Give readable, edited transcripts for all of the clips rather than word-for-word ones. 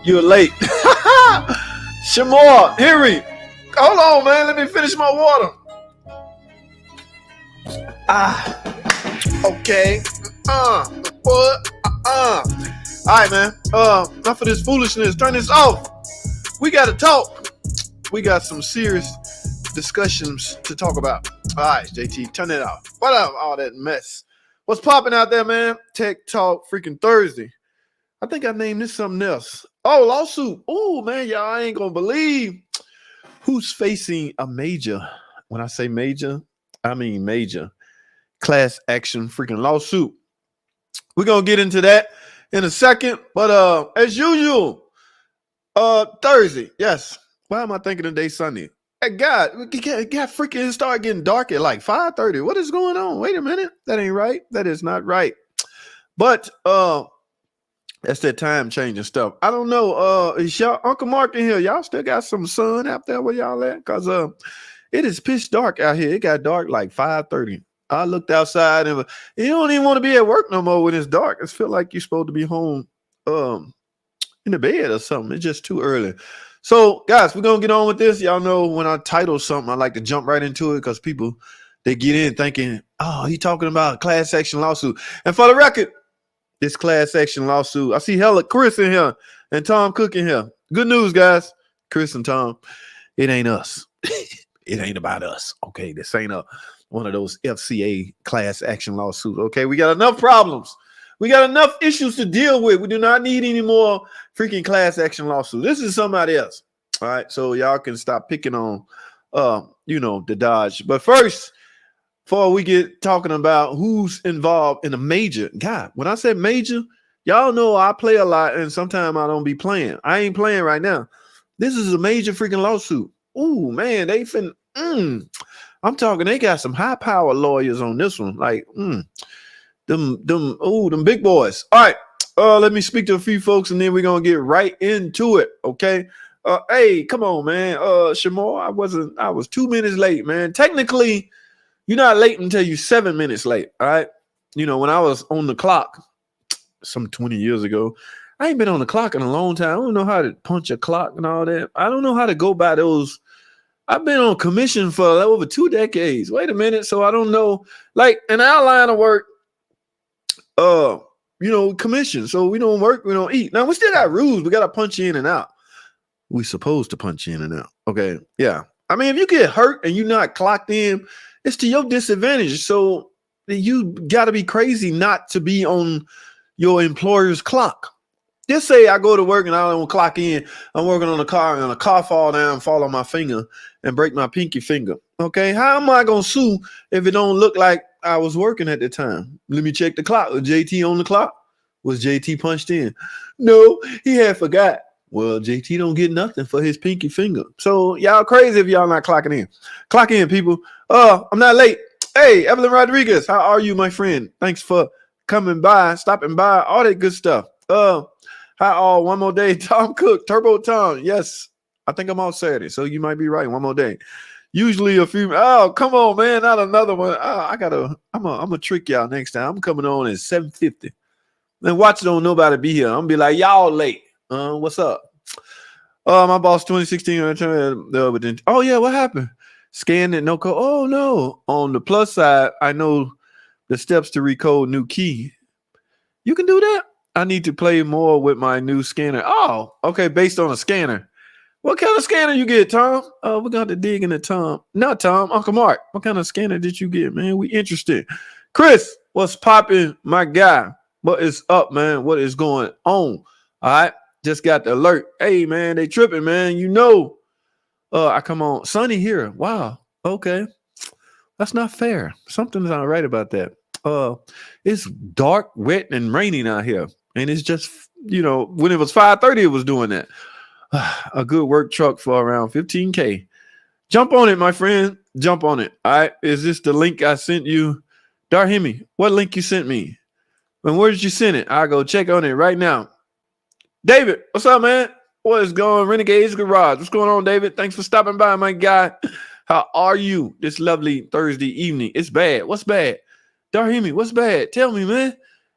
You're late. Shamor, Henry, hold on, man. Let me finish my water. Okay. What? All right, man. Enough of this foolishness. Turn this off. We got to talk. We got some serious discussions to talk about. All right, JT, turn it off. What up, all that mess? What's popping out there, man? Tech Talk freaking Thursday. I think I named this something else. Oh, lawsuit. Oh, man, y'all ain't going to believe who's facing a major. When I say major, I mean major class action freaking lawsuit. We're going to get into that in a second. But as usual, Thursday. Yes. Why am I thinking today Sunday? Hey, God, it got freaking start getting dark at like 5:30. What is going on? Wait a minute. That ain't right. That is not right. But that's that time changing stuff. I don't know. Is y'all Uncle Mark in here? Y'all still got some sun out there where y'all at? Because it is pitch dark out here. It got dark like 5:30. I looked outside and you don't even want to be at work no more when it's dark. It feels like you're supposed to be home in the bed or something. It's just too early. So, guys, we're going to get on with this. Y'all know when I title something, I like to jump right into it because people, they get in thinking, oh, he talking about a class action lawsuit. And for the record, this class action lawsuit, I see hella Chris in here and Tom Cook in here. Good news, guys. Chris and Tom, it ain't us. It ain't about us. Okay, this ain't one of those FCA class action lawsuits. Okay, we got enough problems. We got enough issues to deal with. We do not need any more freaking class action lawsuit. This is somebody else. All right, so y'all can stop picking on, the Dodge. But first, before we get talking about who's involved in a major, God, when I say major, y'all know I play a lot and sometimes I don't be playing. I ain't playing right now. This is a major freaking lawsuit. Ooh, man, they I'm talking, they got some high power lawyers on this one. Like, them big boys. All right. Let me speak to a few folks and then we're gonna get right into it. Okay. Hey, come on, man. Shamor, I was 2 minutes late, man. Technically, you're not late until you're 7 minutes late. All right. You know, when I was on the clock some 20 years ago, I ain't been on the clock in a long time. I don't know how to punch a clock and all that. I don't know how to go by those. I've been on commission for over 2 decades. Wait a minute. So I don't know, like in our line of work, commission. So we don't work, we don't eat. Now we still got rules. We got to punch in and out. We supposed to punch in and out. Okay. Yeah. I mean, if you get hurt and you're not clocked in, it's to your disadvantage. So you got to be crazy not to be on your employer's clock. Just say I go to work and I don't clock in. I'm working on a car and a car fall down, fall on my finger and break my pinky finger. Okay. How am I going to sue if it don't look like I was working at the time? Let me check the clock. Was JT on the clock? Was JT punched in? No, he had forgot. Well, JT don't get nothing for his pinky finger. So y'all crazy if y'all not clocking in. Clock in, people. I'm not late. Hey, Evelyn Rodriguez, how are you, my friend? Thanks for coming by, stopping by, all that good stuff. One more day, Tom Cook, Turbo Tom. Yes, I think I'm off Saturday, so you might be right. One more day. Usually a few. Oh, come on, man, not another one. I'm gonna trick y'all next time. I'm coming on at 7:50. Then watch it on nobody be here. I'm gonna be like, y'all late. What's up? My boss 2016. Oh yeah, what happened? Scanned it, no code. Oh no. On the plus side, I know the steps to recode new key. You can do that. I need to play more with my new scanner. Oh, okay, based on a scanner. What kind of scanner you get, Tom? We're going to dig into Tom. Not Tom, Uncle Mark. What kind of scanner did you get, man? We interested. Chris, what's popping, my guy? What is up, man? What is going on? All right, just got the alert. Hey, man, they tripping, man. You know, I come on. Sunny here. Wow. Okay. That's not fair. Something's not right about that. It's dark, wet, and raining out here. And it's just, when it was 5:30, it was doing that. A good work truck for around 15K. Jump on it, my friend. Jump on it. All right. Is this the link I sent you? Darhimi, what link you sent me? And where did you send it? I'll go check on it right now. David, what's up, man? What is going? Renegade's Garage. What's going on, David? Thanks for stopping by, my guy. How are you this lovely Thursday evening? It's bad. What's bad? Darhimi, what's bad? Tell me, man.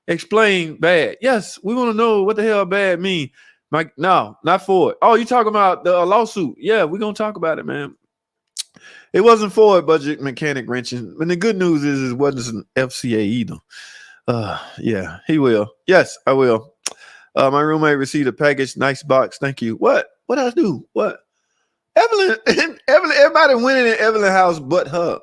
Explain bad. Yes, we want to know what the hell bad mean. Mike, no, not Ford. Oh, you talking about the lawsuit? Yeah, we're gonna talk about it, man. It wasn't Ford budget mechanic wrenching. And the good news is it wasn't an FCA either. Yeah, he will. Yes, I will. My roommate received a package, nice box. Thank you. What? What I do? What? Evelyn, everybody winning in Evelyn house but her.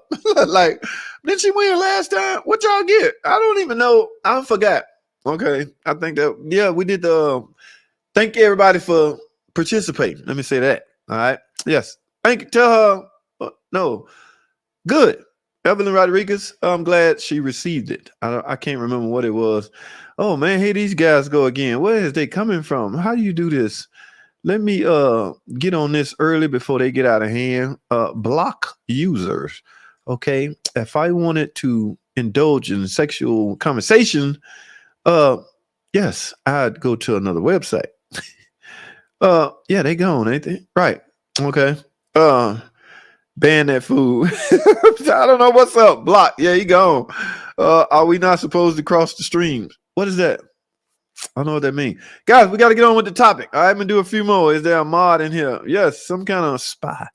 Like, didn't she win last time? What y'all get? I don't even know. I forgot. Okay. I think that, yeah, we did the, thank everybody for participating. Let me say that. All right. Yes. Tell her, no. Good. Evelyn Rodriguez, I'm glad she received it. I can't remember what it was. Oh, man, here these guys go again. Where is they coming from? How do you do this? Let me get on this early before they get out of hand. Block users. Okay. If I wanted to indulge in sexual conversation, yes, I'd go to another website. Yeah, they gone, ain't they? Right. Okay. Ban that food. I don't know what's up. Block. Yeah, he gone. Are we not supposed to cross the streams? What is that? I don't know what that means. Guys, we got to get on with the topic. All right, I'm going to do a few more. Is there a mod in here? Yes, some kind of spy.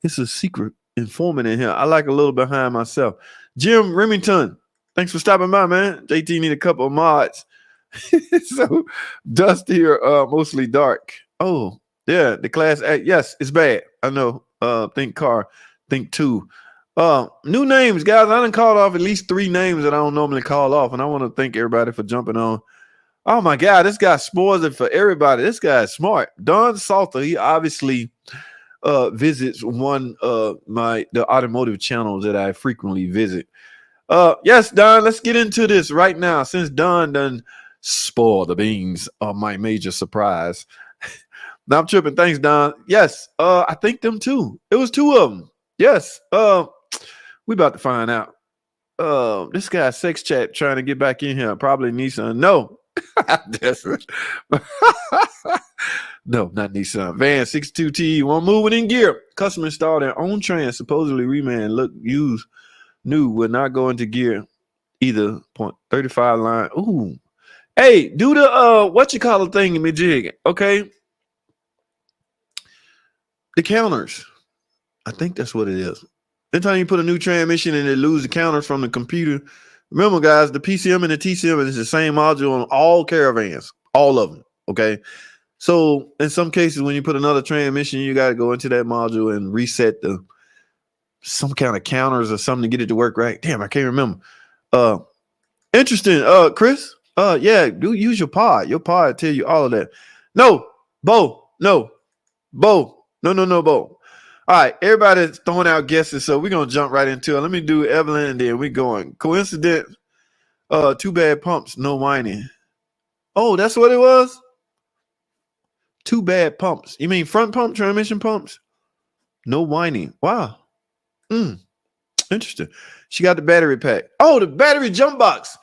It's a secret informant in here. I like a little behind myself. Jim Remington, thanks for stopping by, man. JT need a couple of mods. So, dust here, mostly dark. Oh, yeah, the class act. Yes, it's bad. I know. Think car. Think two. New names, guys. I done called off at least 3 names that I don't normally call off, and I want to thank everybody for jumping on. Oh my God, this guy spoils it for everybody. This guy is smart. Don Salter, he obviously visits one of the automotive channels that I frequently visit. Yes, Don, let's get into this right now. Since Don done spoil the beans of my major surprise. Now I'm tripping. Thanks, Don. Yes, I think them too. It was 2 of them. Yes. We about to find out. This guy sex chat trying to get back in here. Probably Nissan. No. No, not Nissan. Van 62T won't move it in gear. Customer installed their own trans. Supposedly reman look used new will not go into gear either. 0.35 line. Ooh. Hey, do the what you call a thing in me jig. Okay. The counters. I think that's what it is. Anytime you put a new transmission and it lose the counters from the computer. Remember, guys, the PCM and the TCM is the same module on all caravans, all of them. Okay. So in some cases, when you put another transmission, you got to go into that module and reset some kind of counters or something to get it to work right. Damn, I can't remember. Interesting. Chris. Yeah, do use your pod. Your pod tell you all of that. No, Bo. No, Bo. No, Bo. All right, everybody's throwing out guesses, so we're gonna jump right into it. Let me do Evelyn, and then we're going. Coincidence. 2 bad pumps, no whining. Oh, that's what it was. 2 bad pumps. You mean front pump, transmission pumps? No whining. Wow. Interesting. She got the battery pack. Oh, the battery jump box.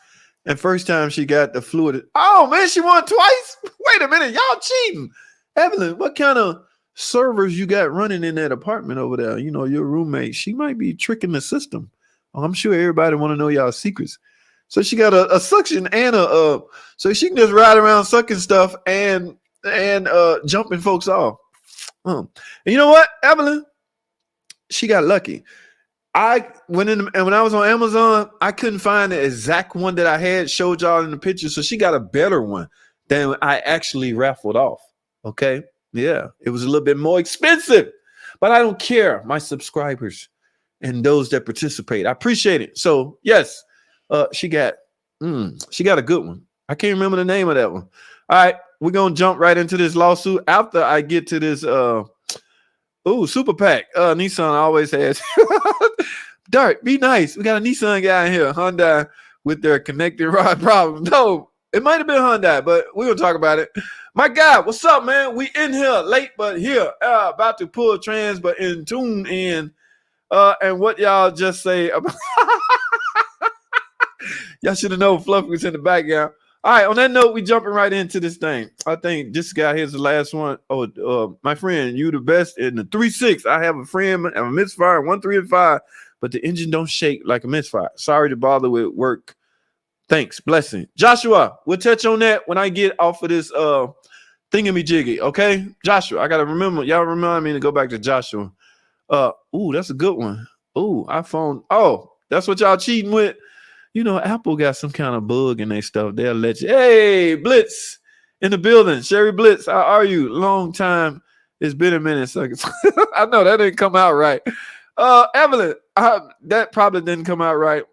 And first time she got the fluid. Oh man, she won twice. Wait a minute, y'all cheating. Evelyn, what kind of servers you got running in that apartment over there? You know, your roommate, she might be tricking the system. I'm sure everybody want to know y'all secrets. So she got a suction and so she can just ride around sucking stuff and jumping folks off. And you know what, Evelyn? She got lucky. I went in and when I was on Amazon, I couldn't find the exact one that I had showed y'all in the picture. So she got a better one than I actually raffled off. Okay. Yeah, it was a little bit more expensive, but I don't care. My subscribers and those that participate, I appreciate it. So yes, she got a good one. I can't remember the name of that one. All right, we're gonna jump right into this lawsuit after I get to this. Super PAC. Nissan always has. Dart, be nice. We got a Nissan guy in here. Hyundai with their connected rod problem. No, it might have been Hyundai, but we're gonna talk about it. My guy, what's up, man? We in here late, but here. About to pull trans, but in tune in. And what y'all just say about y'all should have known Fluffy was in the background. All right, on that note, we jumping right into this thing. I think this guy here's the last one. Oh, my friend, you the best in the 3.6. I have a friend, I have a misfire, 1, 3, and 5, but the engine don't shake like a misfire. Sorry to bother with work. Thanks. Blessing. Joshua, we'll touch on that when I get off of this thingamajiggy. Okay, Joshua, I gotta remember. Y'all remind me to go back to Joshua. Ooh, that's a good one. Ooh, iPhone. Oh, that's what y'all cheating with. You know, Apple got some kind of bug in their stuff. They'll let you. Hey, Blitz in the building. Sherry Blitz, how are you? Long time. It's been a minute. So I know that didn't come out right. Evelyn, that probably didn't come out right.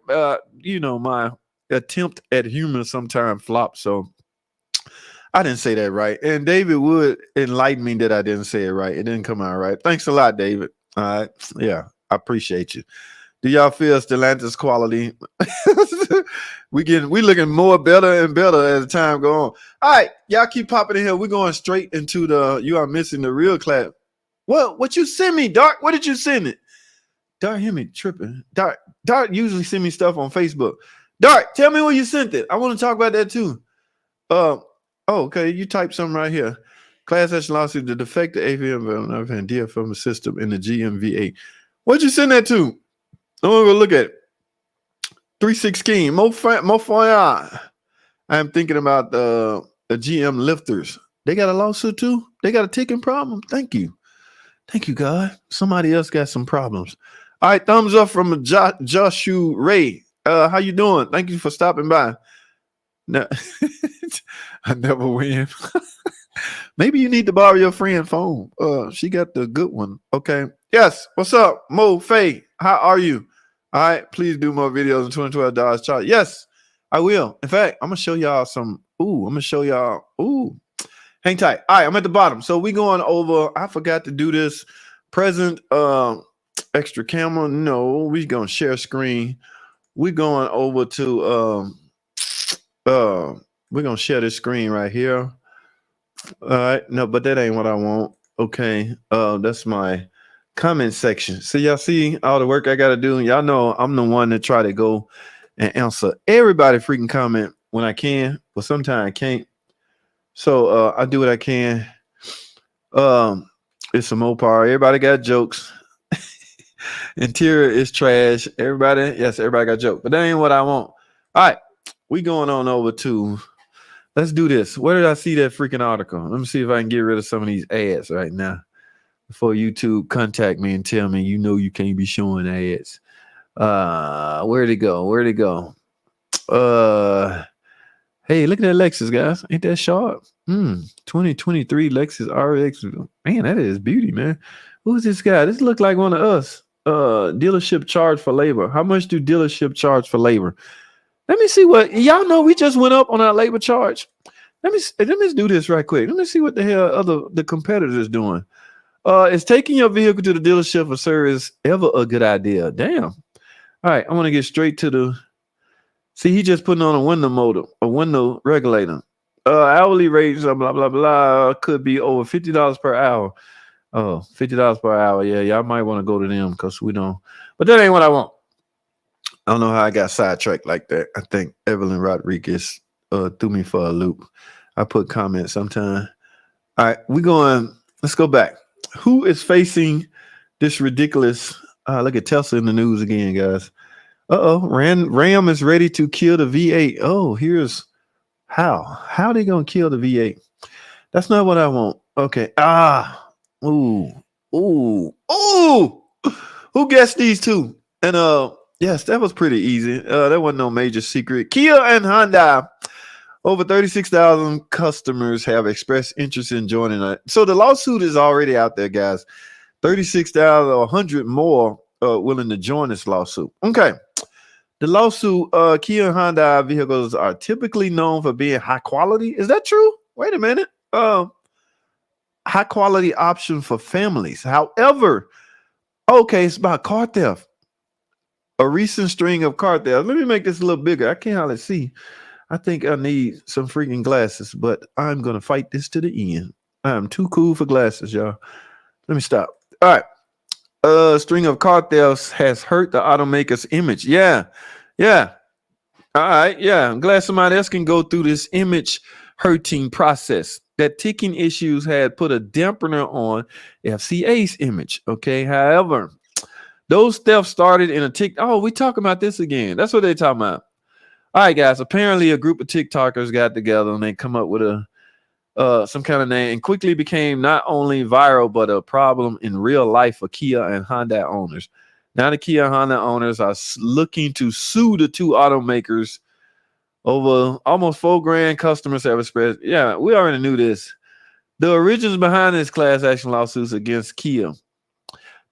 You know, my attempt at humor sometimes flops. So I didn't say that right. And David would enlighten me that I didn't say it right. It didn't come out right. Thanks a lot, David. All right. Yeah, I appreciate you. Do y'all feel Stellantis quality? we looking more better and better as the time go on. All right, y'all keep popping in here. We're going straight into the you are missing the real clap. What you send me, Dark? What did you send it? Dark, hear me tripping. Dark usually send me stuff on Facebook. Dark, tell me where you sent it. I want to talk about that too. Okay, you typed something right here. Class action lawsuit, the defective AVM and DFM system in the GMV8. What'd you send that to? I'm gonna look at it. 3-6 scheme. More fire. I'm thinking about the GM lifters. They got a lawsuit too. They got a ticking problem. Thank you, God. Somebody else got some problems. All right, thumbs up from Joshua Ray. How you doing? Thank you for stopping by. No, I never win. Maybe you need to borrow your friend's phone. She got the good one. Okay. Yes. What's up, Mo Faye? How are you? All right, please do more videos in $20 chart. Yes, I will. In fact, I'm gonna show y'all some. Hang tight. All right, I'm at the bottom. So we going over. I forgot to do this. Present extra camera. No, we gonna share screen. We're going over to we're gonna share this screen right here. All right, no, but that ain't what I want. Okay, that's my comment section. So y'all see all the work I gotta do. Y'all know I'm the one that try to go and answer everybody freaking comment when I can, but sometimes I can't. So I do what I can. It's a Mopar. Everybody got jokes. Interior is trash. Everybody got jokes, but that ain't what I want. All right, we going on over to. Let's do this. Where did I see that freaking article? Let me see if I can get rid of some of these ads right now. Before YouTube contact me and tell me, you can't be showing ads. Where'd it go? Hey, look at that Lexus, guys. Ain't that sharp? 2023 Lexus RX. Man, that is beauty, man. Who's this guy? This look like one of us. Dealership charge for labor. How much do dealership charge for labor? Let me see what y'all know. We just went up on our labor charge. Let me do this right quick. Let me see what the hell the competitors doing. Is taking your vehicle to the dealership for service ever a good idea? Damn. All right, I want to get straight to the. See, he just putting on a window regulator. Hourly rates, blah blah blah, could be over $50 per hour. Oh, $50 per hour. Yeah, y'all might want to go to them because we don't. But that ain't what I want. I don't know how I got sidetracked like that. I think Evelyn Rodriguez threw me for a loop. I put comments sometime. All right, let's go back. Who is facing this ridiculous? Look at Tesla in the news again, guys. Ram is ready to kill the V8. Oh, here's how. How are they gonna kill the V8? That's not what I want. Okay. Ooh. Who guessed these two? And yes, that was pretty easy. That wasn't no major secret. Kia and Hyundai. Over 36,000 customers have expressed interest in joining it. So the lawsuit is already out there, guys. 36,000 or 100 more willing to join this lawsuit. Okay. The lawsuit, Kia and Hyundai vehicles are typically known for being high quality. Is that true? Wait a minute. High quality option for families. However, okay, it's about car theft. A recent string of car theft. Let me make this a little bigger. I can't hardly see. I think I need some freaking glasses, but I'm going to fight this to the end. I'm too cool for glasses, y'all. Let me stop. All right. A string of car thefts has hurt the automaker's image. Yeah. All right. Yeah. I'm glad somebody else can go through this image hurting process. That ticking issues had put a dampener on FCA's image. Okay. However, those thefts started in a tick. Oh, we talking about this again. That's what they're talking about. All right, guys. Apparently, a group of TikTokers got together and they come up with a some kind of name and quickly became not only viral but a problem in real life for Kia and Hyundai owners. Now, the Kia and Honda owners are looking to sue the two automakers over almost $4,000 customer service spread. Yeah, we already knew this. The origins behind this class action lawsuits against Kia.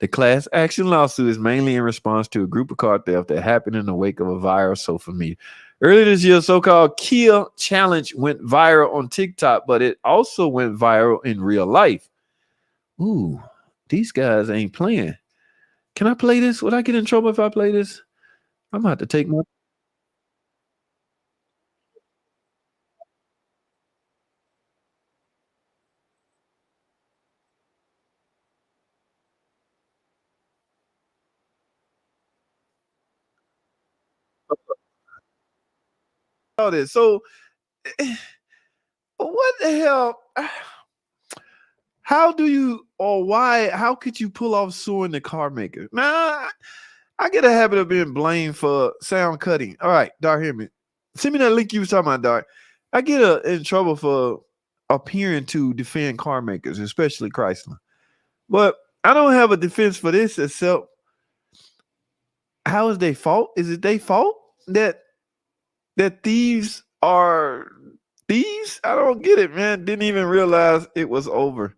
The class action lawsuit is mainly in response to a group of car theft that happened in the wake of a viral social media. Earlier this year, so-called Kia challenge went viral on TikTok, but it also went viral in real life. Ooh, these guys ain't playing. Can I play this? Would I get in trouble if I play this? I'm about to take my... this. So, what the hell? How do you or why? How could you pull off suing the car maker? Nah, I get a habit of being blamed for sound cutting. All right, Dar, hear me. Send me that link you was talking about, Dar. I get in trouble for appearing to defend car makers, especially Chrysler. But I don't have a defense for this except how is their fault? Is it their fault that thieves are thieves? I don't get it, man. Didn't even realize it was over.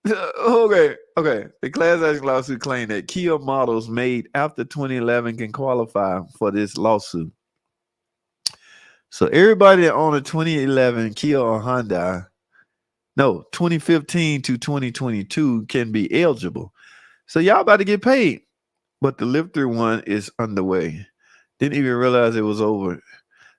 Okay. The class action lawsuit claimed that Kia models made after 2011 can qualify for this lawsuit. So everybody that owned a 2011 Kia or Hyundai, no, 2015 to 2022 can be eligible. So y'all about to get paid. But the live through one is underway. Didn't even realize it was over.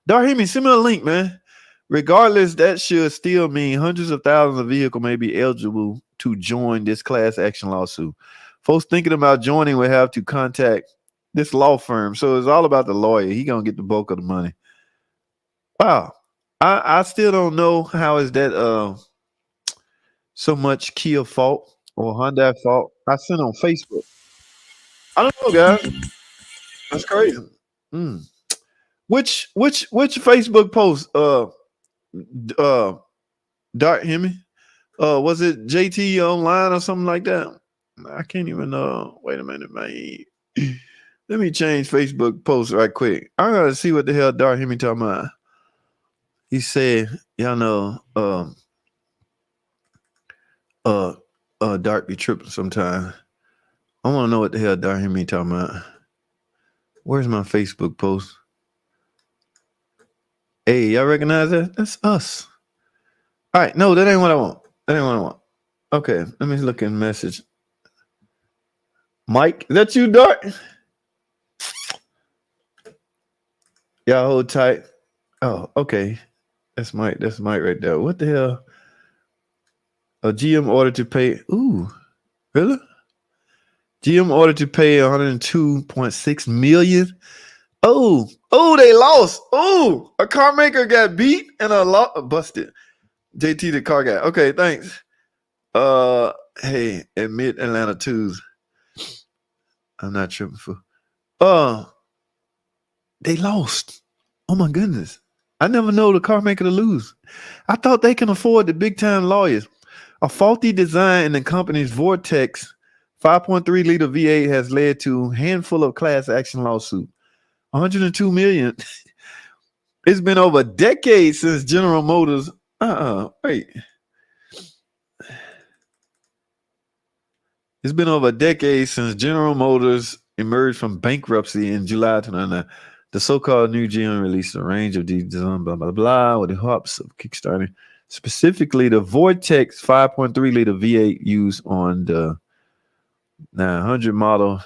Dar, hear me, send me a link, man. Regardless, that should still mean hundreds of thousands of vehicles may be eligible to join this class action lawsuit. Folks thinking about joining will have to contact this law firm. So it's all about the lawyer. He gonna get the bulk of the money. Wow. I still don't know how is that so much Kia fault or Hyundai fault. I sent on Facebook. I don't know, guys. That's crazy. Which Facebook post Dart Hemi? Was it JT online or something like that? I can't even wait a minute, man. Let me change Facebook post right quick. I gotta see what the hell Dart Hemi talking about. He said, y'all know Dart be tripping sometime. I want to know what the hell Dart Hemi talking about. Where's my Facebook post? Hey, y'all recognize that? That's us. All right, no, that ain't what I want. Okay, let me look in message. Mike, is that you, Dart? Y'all hold tight. Oh, okay. That's Mike. That's Mike right there. What the hell? A GM order to pay. Ooh, really? GM order to pay 102.6 million. Oh, they lost. Oh, a car maker got beat and busted. JT the car guy. Okay, thanks. Hey, admit Atlanta twos. I'm not tripping for. They lost. Oh my goodness. I never know the car maker to lose. I thought they can afford the big time lawyers. A faulty design in the company's Vortex 5.3 liter V8 has led to a handful of class action lawsuits. 102 million. It's been over a decade since General Motors. Wait. It's been over a decade since General Motors emerged from bankruptcy in July 2009. The so-called new GM released a range of design, blah, blah, blah, with the hopes of kickstarting. Specifically, the Vortex 5.3 liter V8 used on the 900 model.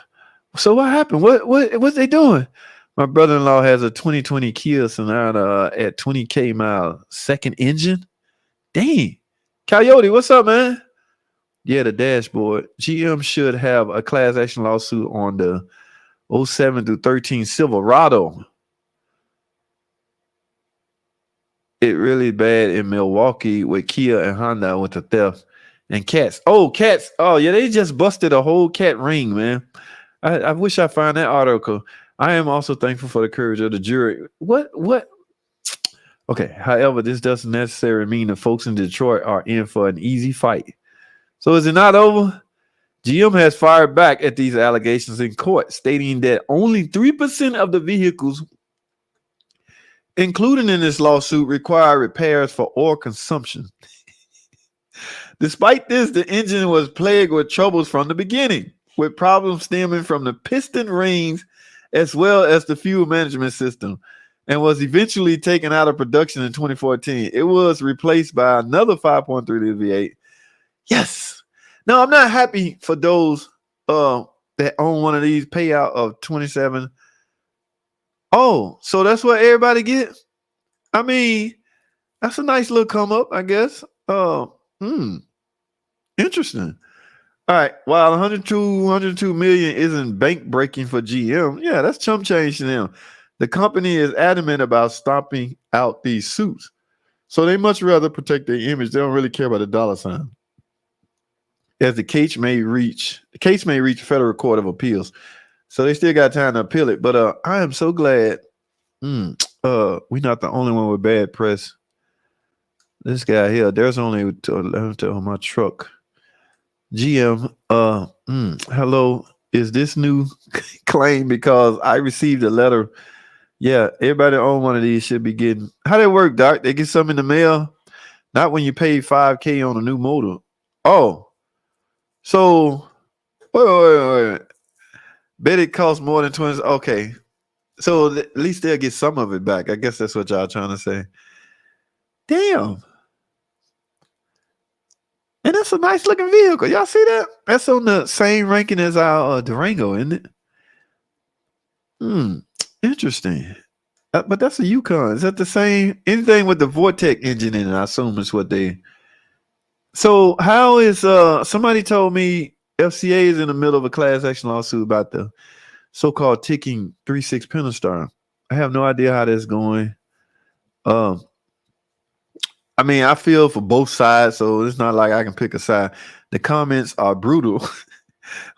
So what happened? What's they doing? My brother-in-law has a 2020 Kia Sonata at 20K mile, second engine. Dang. Coyote, what's up, man? Yeah, the dashboard. GM should have a class action lawsuit on the 07 through 13 Silverado. It really bad in Milwaukee with Kia and Honda with the theft and cats. Oh, cats. Oh, yeah, they just busted a whole cat ring, man. I wish I find that article. I am also thankful for the courage of the jury. What? Okay. However, this doesn't necessarily mean the folks in Detroit are in for an easy fight. So is it not over? GM has fired back at these allegations in court, stating that only 3% of the vehicles included in this lawsuit require repairs for oil consumption. Despite this, the engine was plagued with troubles from the beginning, with problems stemming from the piston rings as well as the fuel management system, and was eventually taken out of production in 2014. It was replaced by another 5.3 liter V8. Yes. Now, I'm not happy for those that own one of these payout of 27. Oh, so that's what everybody gets? I mean, that's a nice little come up, I guess. Interesting. All right. While 102 million isn't bank breaking for GM, yeah, that's chump change to them. The company is adamant about stomping out these suits. So they much rather protect their image. They don't really care about the dollar sign. As the case may reach federal court of appeals. So they still got time to appeal it. But I am so glad we're not the only one with bad press. This guy here, there's only on my truck. GM, hello. Is this new claim because I received a letter? Yeah, everybody on one of these should be getting. How that work, Doc? They get something in the mail? Not when you pay $5,000 on a new motor. Oh, so wait. Bet it costs more than 20. Okay, so at least they'll get some of it back. I guess that's what y'all trying to say. Damn. And that's a nice looking vehicle. Y'all see that? That's on the same ranking as our Durango, isn't it? Interesting. But that's a Yukon. Is that the same? Anything with the Vortec engine in it, I assume is what they. So how is somebody told me FCA is in the middle of a class action lawsuit about the so-called ticking 3.6 Pentastar. I have no idea how that's going. I mean, I feel for both sides, so it's not like I can pick a side. The comments are brutal.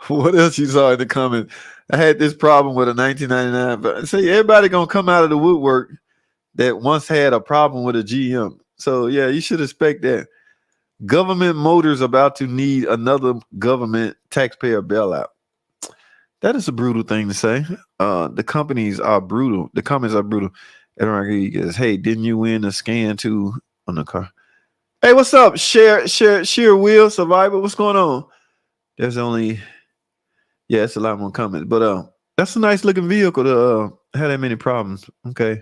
What else you saw in the comments? I had this problem with a 1999, but say everybody gonna come out of the woodwork that once had a problem with a GM. So yeah, you should expect that. Government motors about to need another government taxpayer bailout. That is a brutal thing to say. The companies are brutal. The comments are brutal. And Rodriguez, hey, didn't you win a scan too on the car? Hey, what's up? Share Wheel Survivor. What's going on? There's only, yeah, it's a lot more comments, but that's a nice looking vehicle to have that many problems. Okay.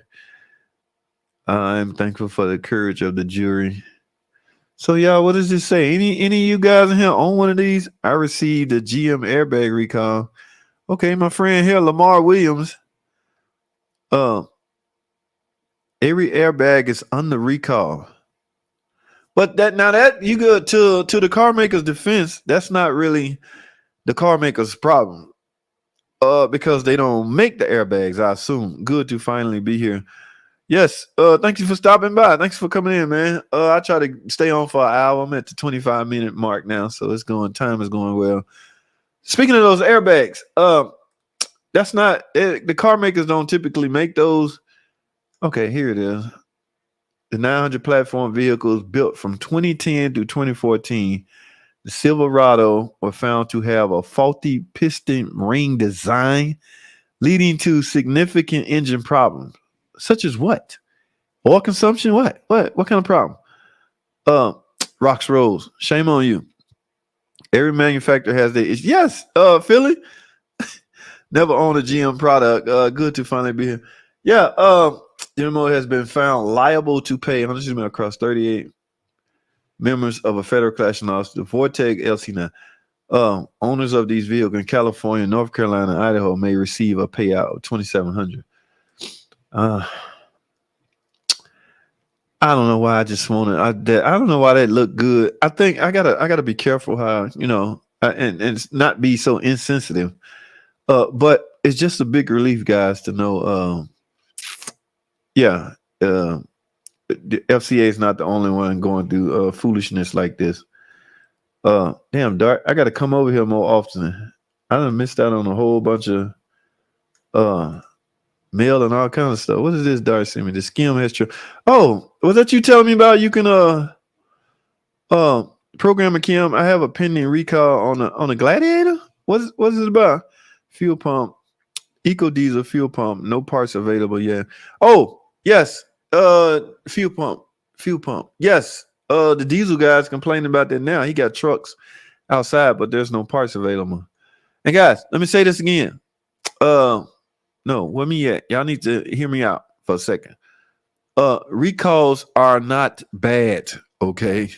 I'm thankful for the courage of the jury. So y'all, what does this say? Any of you guys in here own one of these? I received a GM airbag recall. Okay, my friend here, Lamar Williams. Every airbag is under recall. But that you go to the car maker's defense, that's not really the car maker's problem. Because they don't make the airbags, I assume. Good to finally be here. Yes, thank you for stopping by. Thanks for coming in, man. I try to stay on for an hour. I'm at the 25-minute mark now, so time is going well. Speaking of those airbags, that's not the car makers don't typically make those. Okay, here it is. The 900 platform vehicles built from 2010 to 2014, the Silverado were found to have a faulty piston ring design, leading to significant engine problems. Such as what? Oil consumption? What kind of problem? Rocks Rose, shame on you. Every manufacturer has their issues. Yes, Philly. Never owned a GM product. Good to finally be here. Yeah, GMO has been found liable to pay $100 across 38 members of a federal class lawsuit. The Vortec LC9. Owners of these vehicles in California, North Carolina, and Idaho may receive a payout of $2,700. I don't know why I just wanted. I don't know why that looked good. I think I gotta be careful how and not be so insensitive. But it's just a big relief, guys, to know. The FCA is not the only one going through foolishness like this. Damn, Dart, I got to come over here more often. I done missed out on a whole bunch of mail and all kinds of stuff. What is this, Darcy? I mean, the SKIM has true. Oh, was that you telling me about? You can uh programmer Kim. I have a pending recall on a Gladiator. What's it about? Fuel pump, eco diesel fuel pump. No parts available yet. Oh yes, fuel pump. Yes, the diesel guy's complaining about that now. He got trucks outside, but there's no parts available. And guys, let me say this again. No, where me at? Y'all need to hear me out for a second. Recalls are not bad, okay?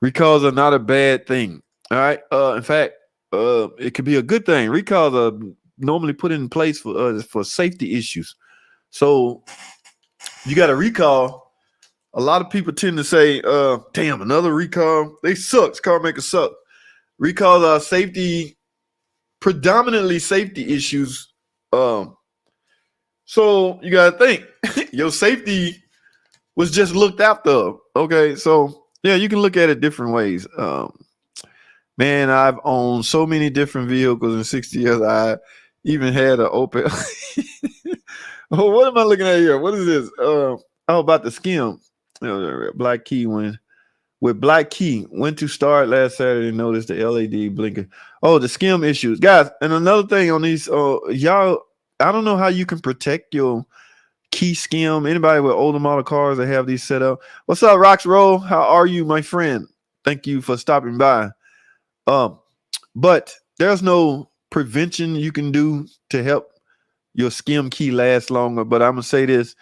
Recalls are not a bad thing. All right. In fact, it could be a good thing. Recalls are normally put in place for safety issues. So you got a recall. A lot of people tend to say, damn, another recall. They suck. Car makers suck. Recalls are predominantly safety issues. So you gotta think your safety was just looked after. Okay, so yeah, you can look at it different ways. Man, I've owned so many different vehicles in 60 years. I even had an Opel. Oh, what am I looking at here? What is this? About the SKIM. Black key with black key went to start last Saturday. Noticed the LED blinking. Oh, the SKIM issues, guys. And another thing on these, y'all. I don't know how you can protect your key SKIM. Anybody with older model cars that have these set up. What's up, Rocks Roll? How are you, my friend? Thank you for stopping by. But there's no prevention you can do to help your SKIM key last longer. But I'm gonna say this: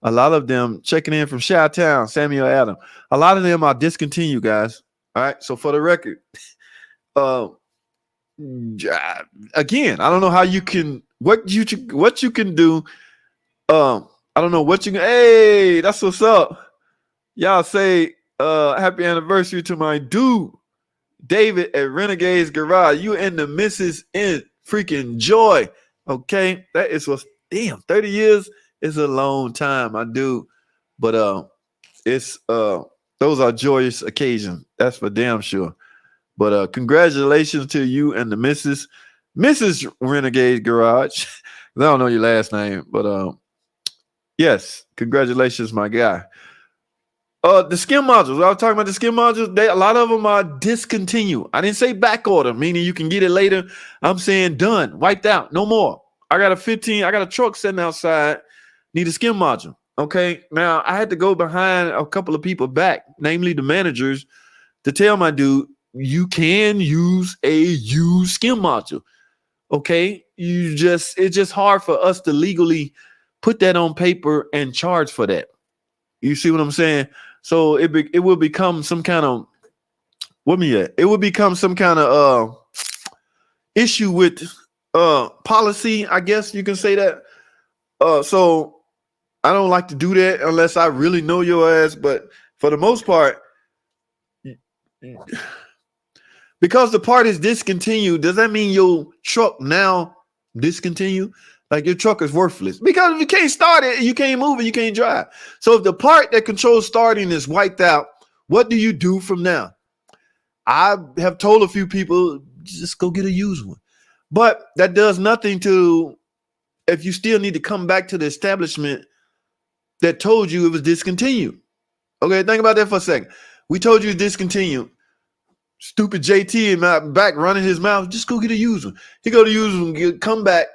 a lot of them checking in from Chi-Town, Samuel Adam. A lot of them are discontinued, guys. All right. So for the record, again, I don't know how you can. What you can do, I don't know what you can. Hey, that's what's up. Y'all say happy anniversary to my dude, David at Renegade's Garage. You and the missus in freaking joy. Okay, that is what's 30 years is a long time, I do. But it's those are joyous occasions. That's for damn sure. But congratulations to you and the Mrs. Renegade Garage. I don't know your last name, but yes, congratulations, my guy. The SKIM modules. I was talking about the SKIM modules. A lot of them are discontinued. I didn't say back order, meaning you can get it later. I'm saying done, wiped out, no more. I got a truck sitting outside, need a SKIM module. Okay, now I had to go behind a couple of people back, namely the managers, to tell my dude, you can use a used SKIM module. Okay, it's just hard for us to legally put that on paper and charge for that. You see what I'm saying? So it will become some kind of it will become some kind of issue with policy, I guess you can say that. So I don't like to do that unless I really know your ass. But for the most part, because the part is discontinued, does that mean your truck now discontinued? Like your truck is worthless? Because if you can't start it, you can't move it, you can't drive. So if the part that controls starting is wiped out, what do you do from now? I have told a few people, just go get a used one. But that does nothing to, if you still need to come back to the establishment that told you it was discontinued. Okay, think about that for a second. We told you it's discontinued. Stupid JT in my back running his mouth. Just go get a used one. He go to use one, come back.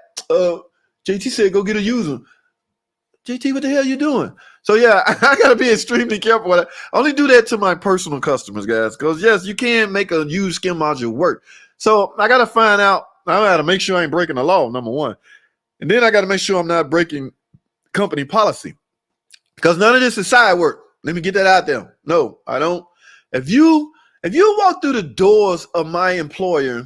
JT said, go get a used one. JT, what the hell you doing? So yeah, I gotta be extremely careful with it. I only do that to my personal customers, guys, because yes, you can make a used SKIM module work. So I gotta find out. I gotta make sure I ain't breaking the law, number one, and then I gotta make sure I'm not breaking company policy, because none of this is side work. Let me get that out there. No, I don't. If you walk through the doors of my employer,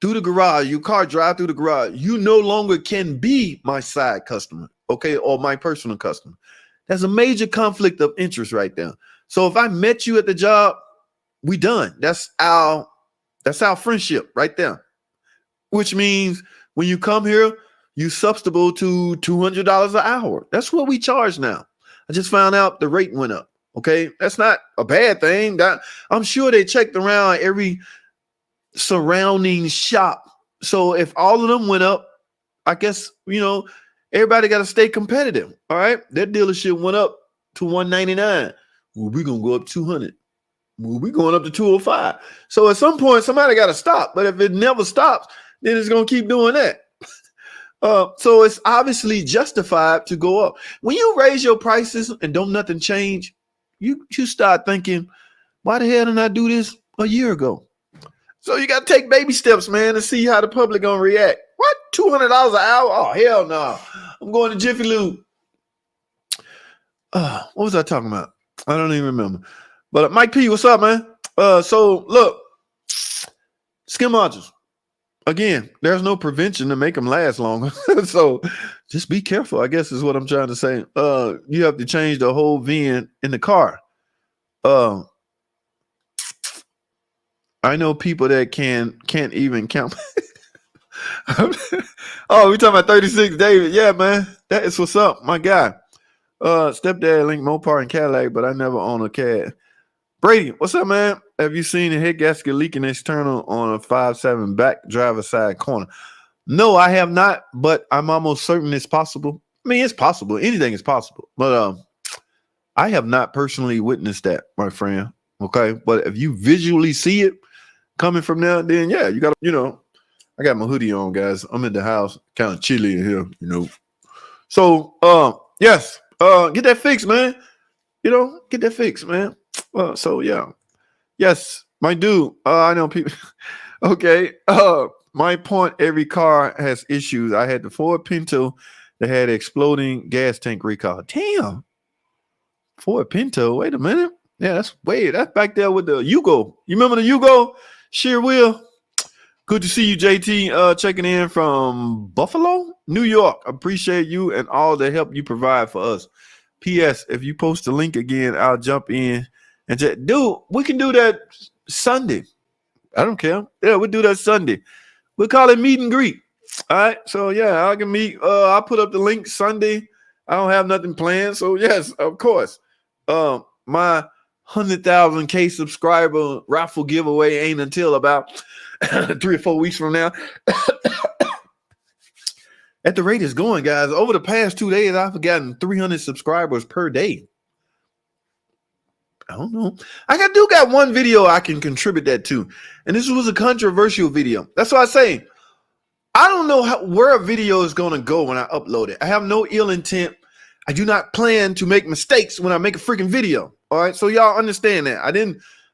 through the garage, your car drive through the garage, you no longer can be my side customer, okay, or my personal customer. That's a major conflict of interest right there. So if I met you at the job, we done. That's our friendship right there. Which means when you come here, you substitute to $200 an hour. That's what we charge now. I just found out the rate went up. Okay, that's not a bad thing. That I'm sure they checked around every surrounding shop. So if all of them went up, I guess, Everybody got to stay competitive. All right. That dealership went up to 199. Well, we're going to go up 200. Well, we're going up to 205. So at some point, somebody got to stop. But if it never stops, then it's going to keep doing that. So it's obviously justified to go up. When you raise your prices and don't nothing change, you start thinking, why the hell didn't I do this a year ago? So you got to take baby steps, man, and see how the public going to react. What? $200 an hour? Oh, hell no. I'm going to Jiffy Lube. What was I talking about? I don't even remember. But Mike P, what's up, man? So look, SKIM modules. Again, there's no prevention to make them last longer. So just be careful, I guess is what I'm trying to say. You have to change the whole VIN in the car. I know people that can't even count. Oh, we talking about 36 David. Yeah, man. That is what's up, my guy. Stepdad linked Mopar and Cadillac, but I never own a Cad. Brady, what's up, man? Have you seen a head gasket leaking external on a 5.7 back driver side corner? No, I have not, but I'm almost certain it's possible. I mean, it's possible. Anything is possible. But I have not personally witnessed that, my friend. Okay. But if you visually see it coming from there, then yeah, you got to, I got my hoodie on, guys. I'm in the house, kind of chilly in here, So, yes, get that fixed, man. Get that fixed, man. So yeah, yes, my dude. I know people. Okay. My point. Every car has issues. I had the Ford Pinto that had exploding gas tank recall. Damn. Ford Pinto. Wait a minute. Yeah, that's back there with the Yugo. You remember the Yugo? Sheer wheel. Good to see you, JT. Checking in from Buffalo, New York. Appreciate you and all the help you provide for us. P.S. If you post the link again, I'll jump in and say, dude, we can do that Sunday. I don't care. Yeah, we'll do that Sunday. We'll call it meet and greet. All right. So yeah, I can meet. I'll put up the link Sunday. I don't have nothing planned. So yes, of course. My 100,000K subscriber raffle giveaway ain't until about 3 or 4 weeks from now. At the rate it's going, guys, over the past 2 days, I've gotten 300 subscribers per day. I don't know. I do got one video I can contribute that to. And this was a controversial video. That's why I say, I don't know where a video is going to go when I upload it. I have no ill intent. I do not plan to make mistakes when I make a freaking video. All right. So y'all understand that. I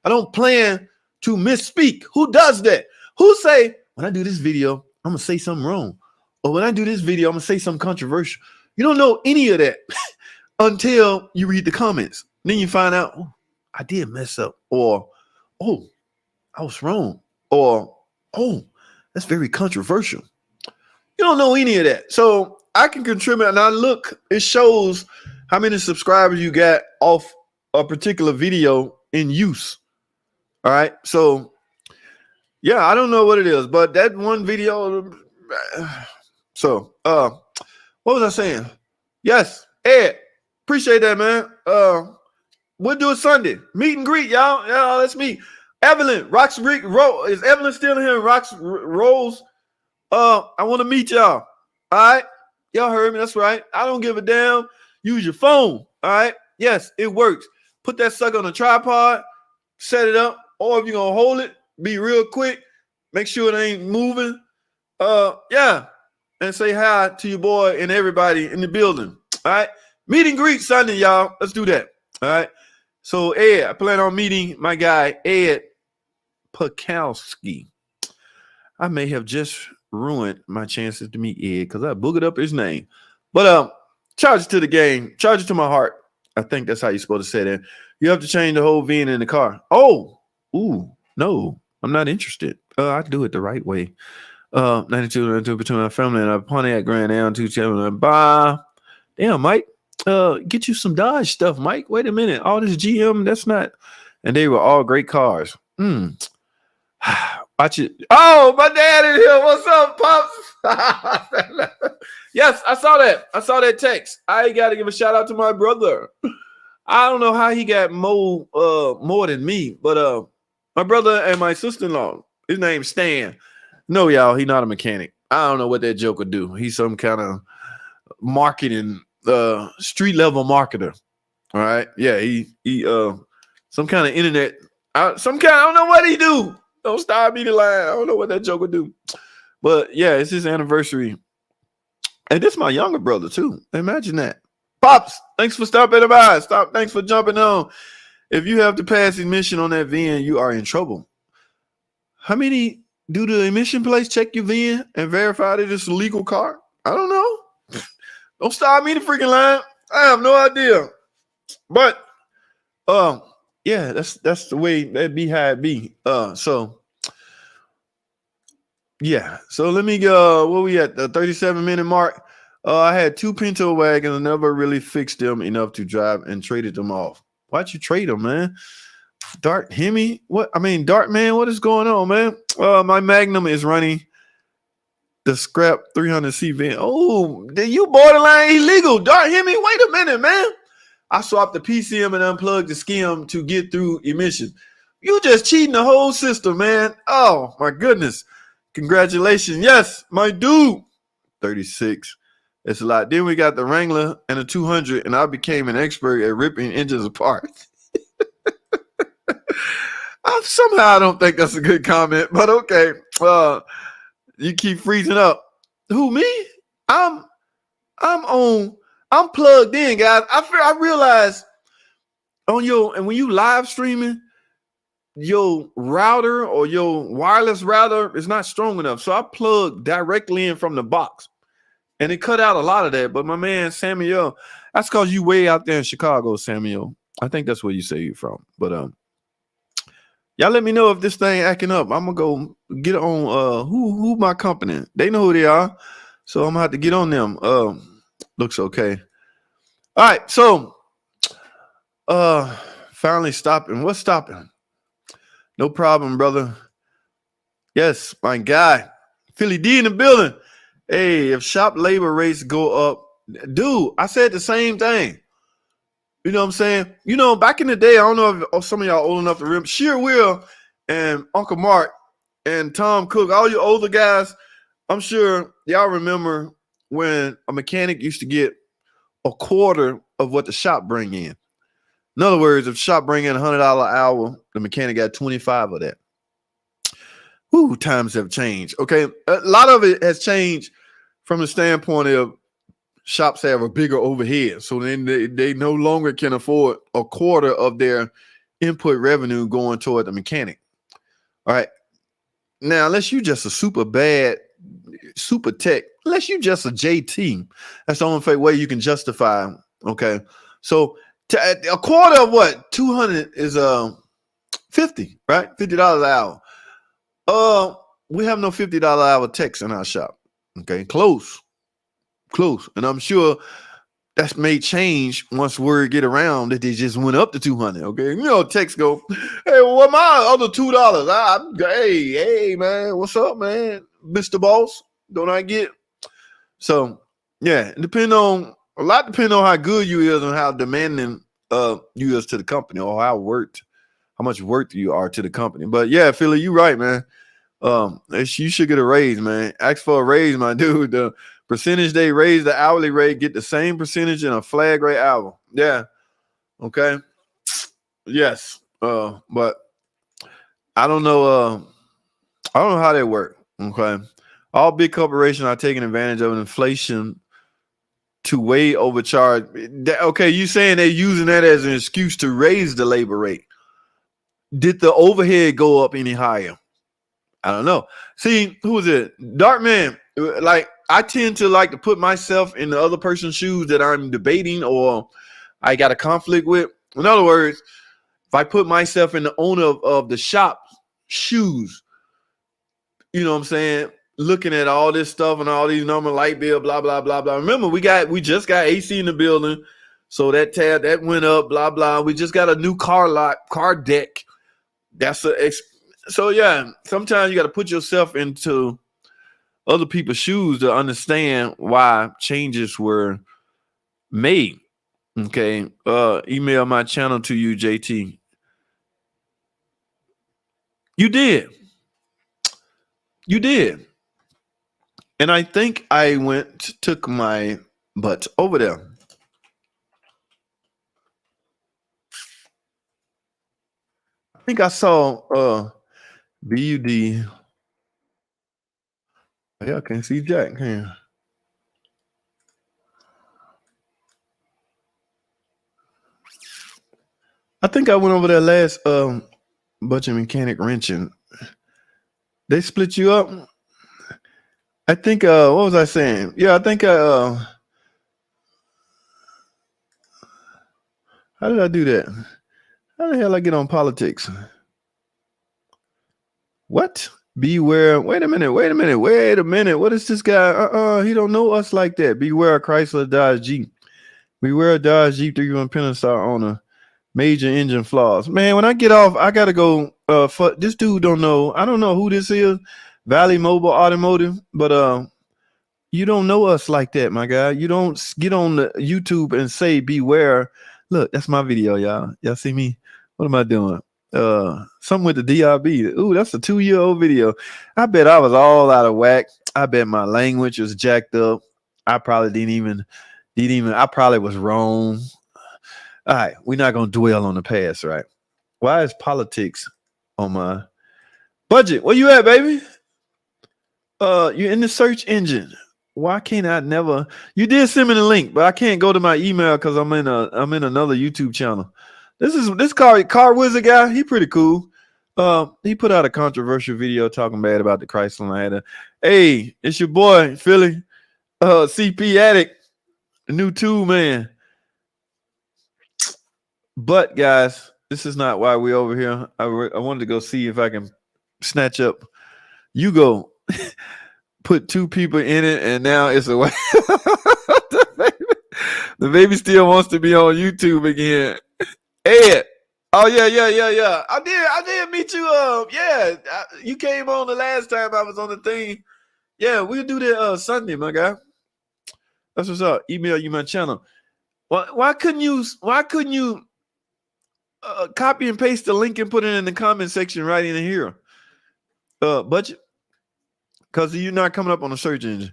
don't plan to misspeak. Who does that? Who say, when I do this video, I'm going to say something wrong. Or when I do this video, I'm going to say something controversial. You don't know any of that until you read the comments. Then you find out, oh, I did mess up. Or, oh, I was wrong. Or, oh, that's very controversial. You don't know any of that. So I can contribute. And I look, it shows how many subscribers you got off a particular video in use. All right. So, yeah, I don't know what it is. But that one video... So, what was I saying? Yes, Ed, appreciate that, man. We'll do it Sunday. Meet and greet, y'all. Yeah, let's meet. Evelyn, Rocks is Evelyn still in here? Rocks Rose. I want to meet y'all. All right, y'all heard me. That's right. I don't give a damn. Use your phone. All right. Yes, it works. Put that sucker on a tripod. Set it up. Or if you're gonna hold it, be real quick. Make sure it ain't moving. Yeah. And say hi to your boy and everybody in the building. All right. Meet and greet Sunday, y'all. Let's do that. All right. So, Ed, I plan on meeting my guy, Ed Pekowski. I may have just ruined my chances to meet Ed because I boogered up his name. But charge it to the game. Charge it to my heart. I think that's how you're supposed to say that. You have to change the whole VIN in the car. Oh, no, I'm not interested. I do it the right way. 92 between my family and a Pontiac Grand Am 270. Bye. Damn, Mike. Get you some Dodge stuff, Mike. Wait a minute. All this GM, that's not. And they were all great cars. Watch it. Oh, my dad in here. What's up, Pops? Yes, I saw that. I saw that text. I got to give a shout out to my brother. I don't know how he got more than me, but my brother and my sister-in-law, his name's Stan. No, y'all, he's not a mechanic. I don't know what that joker do. He's some kind of marketing, street level marketer. All right. Yeah, he some kind of internet, I don't know what he do. Don't start me the line. I don't know what that joker do. But yeah, it's his anniversary. And this is my younger brother too. Imagine that. Pops, thanks for stopping by. Thanks for jumping on. If you have to pass emission on that VIN, you are in trouble. How many do the emission place check your VIN and verify that it's a legal car? I don't know. Don't start me the freaking line. I have no idea. But yeah, that's the way that be how it be. So yeah. So let me go. What we at the 37-minute mark? I had 2 Pinto wagons and never really fixed them enough to drive and traded them off. Why'd you trade them, man? Dart Hemi? Dart man, what is going on, man? My Magnum is running the scrap 300C VIN. Oh, you borderline illegal. Dart Hemi, wait a minute, man. I swapped the PCM and unplugged the SKIM to get through emissions. You just cheating the whole system, man. Oh, my goodness. Congratulations. Yes, my dude. 36. It's a lot. Then we got the Wrangler and the 200, and I became an expert at ripping engines apart. Somehow I don't think that's a good comment, but okay. You keep freezing up. Who, me? I'm plugged in, guys. I realize and when you live streaming, your router or your wireless router is not strong enough. So I plug directly in from the box. And it cut out a lot of that. But my man, Samuel, that's because you way out there in Chicago, Samuel. I think that's where you say you're from. But y'all let me know if this thing acting up. I'm going to go get on who my company. They know who they are. So I'm going to have to get on them. Looks okay. All right. So finally stopping. What's stopping? No problem, brother. Yes, my guy. Philly D in the building. Hey, if shop labor rates go up, dude, I said the same thing. You know what I'm saying? You know, back in the day, I don't know if some of y'all old enough to remember, Sheer Will and Uncle Mark and Tom Cook, all you older guys, I'm sure y'all remember when a mechanic used to get a quarter of what the shop bring in. In other words, if shop bring in $100 an hour, the mechanic got 25 of that. Woo, times have changed. Okay, a lot of it has changed from the standpoint of shops have a bigger overhead, so then they no longer can afford a quarter of their input revenue going toward the mechanic. All right, now unless you just a super tech, unless you just a JT, that's the only way you can justify. Okay, so a quarter of what 200 is 50, right? $50 an hour. We have no $50 an hour techs in our shop. Okay, close. And I'm sure that's may change once word get around that they just went up to 200. Okay, you know, techs go, hey, what my other $2? Hey, man, what's up, man, Mr. Boss? Don't I get? So yeah, depend on how good you is and how demanding you is to the company, or how much work you are to the company. But yeah, Philly, you right, man. You should get a raise, man. Ask for a raise, my dude. The percentage they raise the hourly rate, get the same percentage in a flag rate hour. Yeah. Okay. Yes. But I don't know. I don't know how they work. Okay. All big corporations are taking advantage of inflation to way overcharge. Okay, you saying they're using that as an excuse to raise the labor rate. Did the overhead go up any higher? I don't know. See, who is it? Dartman. Like, I tend to like to put myself in the other person's shoes that I'm debating or I got a conflict with. In other words, if I put myself in the owner of the shop's shoes, you know what I'm saying? Looking at all this stuff and all these number light bill, blah, blah, blah, blah. Remember, we just got AC in the building. So that tab, that went up, blah, blah. We just got a new car deck. So yeah, sometimes you got to put yourself into other people's shoes to understand why changes were made. Okay. Email my channel to you, JT. You did. And I think I took my But over there, I think I saw BUD. Yeah, I can't see Jack. Can you? I think I went over there last budget mechanic wrenching. They split you up. I think what was I saying? Yeah, I think how did I do that? How the hell I get on politics? What? Beware. Wait a minute. What is this guy? He don't know us like that. Beware Chrysler Dodge Jeep. Beware Dodge Jeep 3-1 Pentastar owner. Major engine flaws. Man, when I get off, I gotta go. This dude don't know. I don't know who this is. Valley Mobile Automotive, but you don't know us like that, my guy. You don't get on the YouTube and say beware. Look, that's my video, y'all. Y'all see me? What am I doing? Something with the DRB. Ooh, that's a 2-year-old video. I bet I was all out of whack. I bet my language was jacked up. I probably didn't even. I probably was wrong. All right, we're not gonna dwell on the past, right? Why is politics on my budget? Where you at, baby? You're in the search engine. Why can't I never? You did send me the link, but I can't go to my email because I'm in another YouTube channel. This car wizard guy. He pretty cool. He put out a controversial video talking bad about the Chrysler. And I had hey, it's your boy Philly, CP Addict, the new tool man. But guys, this is not why we're over here. I wanted to go see if I can snatch up. You go put 2 people in it, and now it's a way. The baby still wants to be on YouTube again. Ed. Oh yeah. I did meet you. You came on the last time I was on the thing. Yeah, we'll do that Sunday, my guy. That's what's up. Email you my channel. Why couldn't you copy and paste the link and put it in the comment section right in here? Budget, because you're not coming up on the search engine.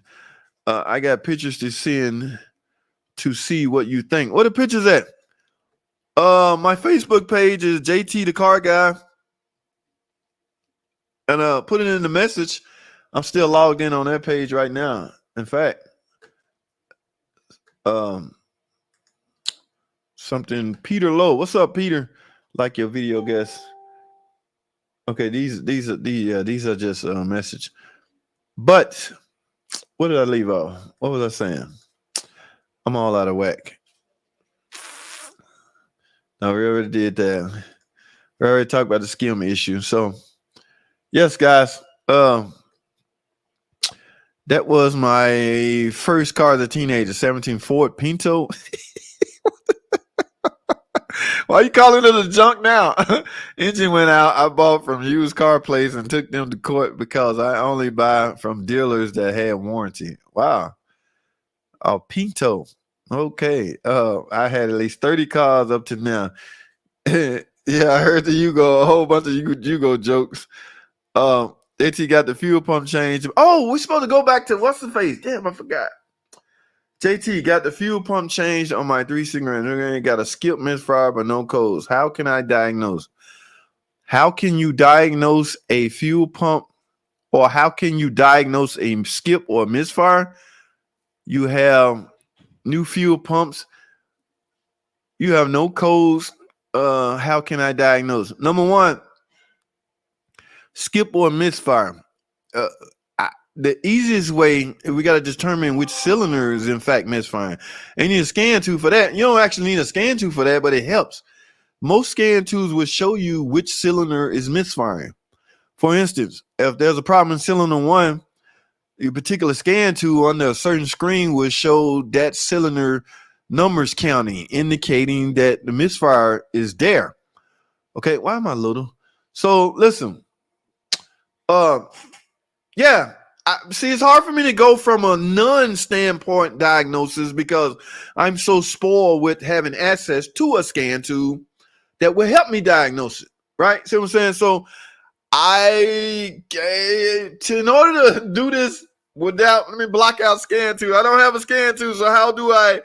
I got pictures to send to see what you think. What are the pictures at? My Facebook page is JT the Car Guy, and put it in the message. I'm still logged in on that page right now. In fact, something Peter Lowe. What's up, Peter? Like your video guest. Okay, these are just a message. But what did I leave off? What was I saying? I'm all out of whack. No, we already did that. We already talked about the SKIM issue. So, yes, guys. That was my first car as a teenager, 17 Ford Pinto. Why are you calling it a junk now? Engine went out. I bought from used car place and took them to court because I only buy from dealers that had warranty. Wow. Oh, Pinto. Okay. I had at least 30 cars up to now. Yeah, I heard the a whole bunch of Yugo jokes. AT got the fuel pump change. Oh, we're supposed to go back to what's the face? Damn, I forgot. JT got the fuel pump changed on my 3-cylinder and got a skip misfire but no codes. How can I diagnose? How can you diagnose a fuel pump, or how can you diagnose a skip or misfire? You have new fuel pumps. You have no codes. How can I diagnose? Number one, skip or misfire. The easiest way, we got to determine which cylinder is in fact misfiring. And you need a scan tool for that. You don't actually need a scan tool for that, but it helps. Most scan tools will show you which cylinder is misfiring. For instance, if there's a problem in cylinder 1, a particular scan tool on a certain screen will show that cylinder numbers counting, indicating that the misfire is there. Okay, why am I little? So listen, yeah. See, it's hard for me to go from a non-standpoint diagnosis because I'm so spoiled with having access to a scan tool that will help me diagnose it, right? See what I'm saying? So in order to do this Without, let me block out scan tool. I don't have a scan tool, so how do I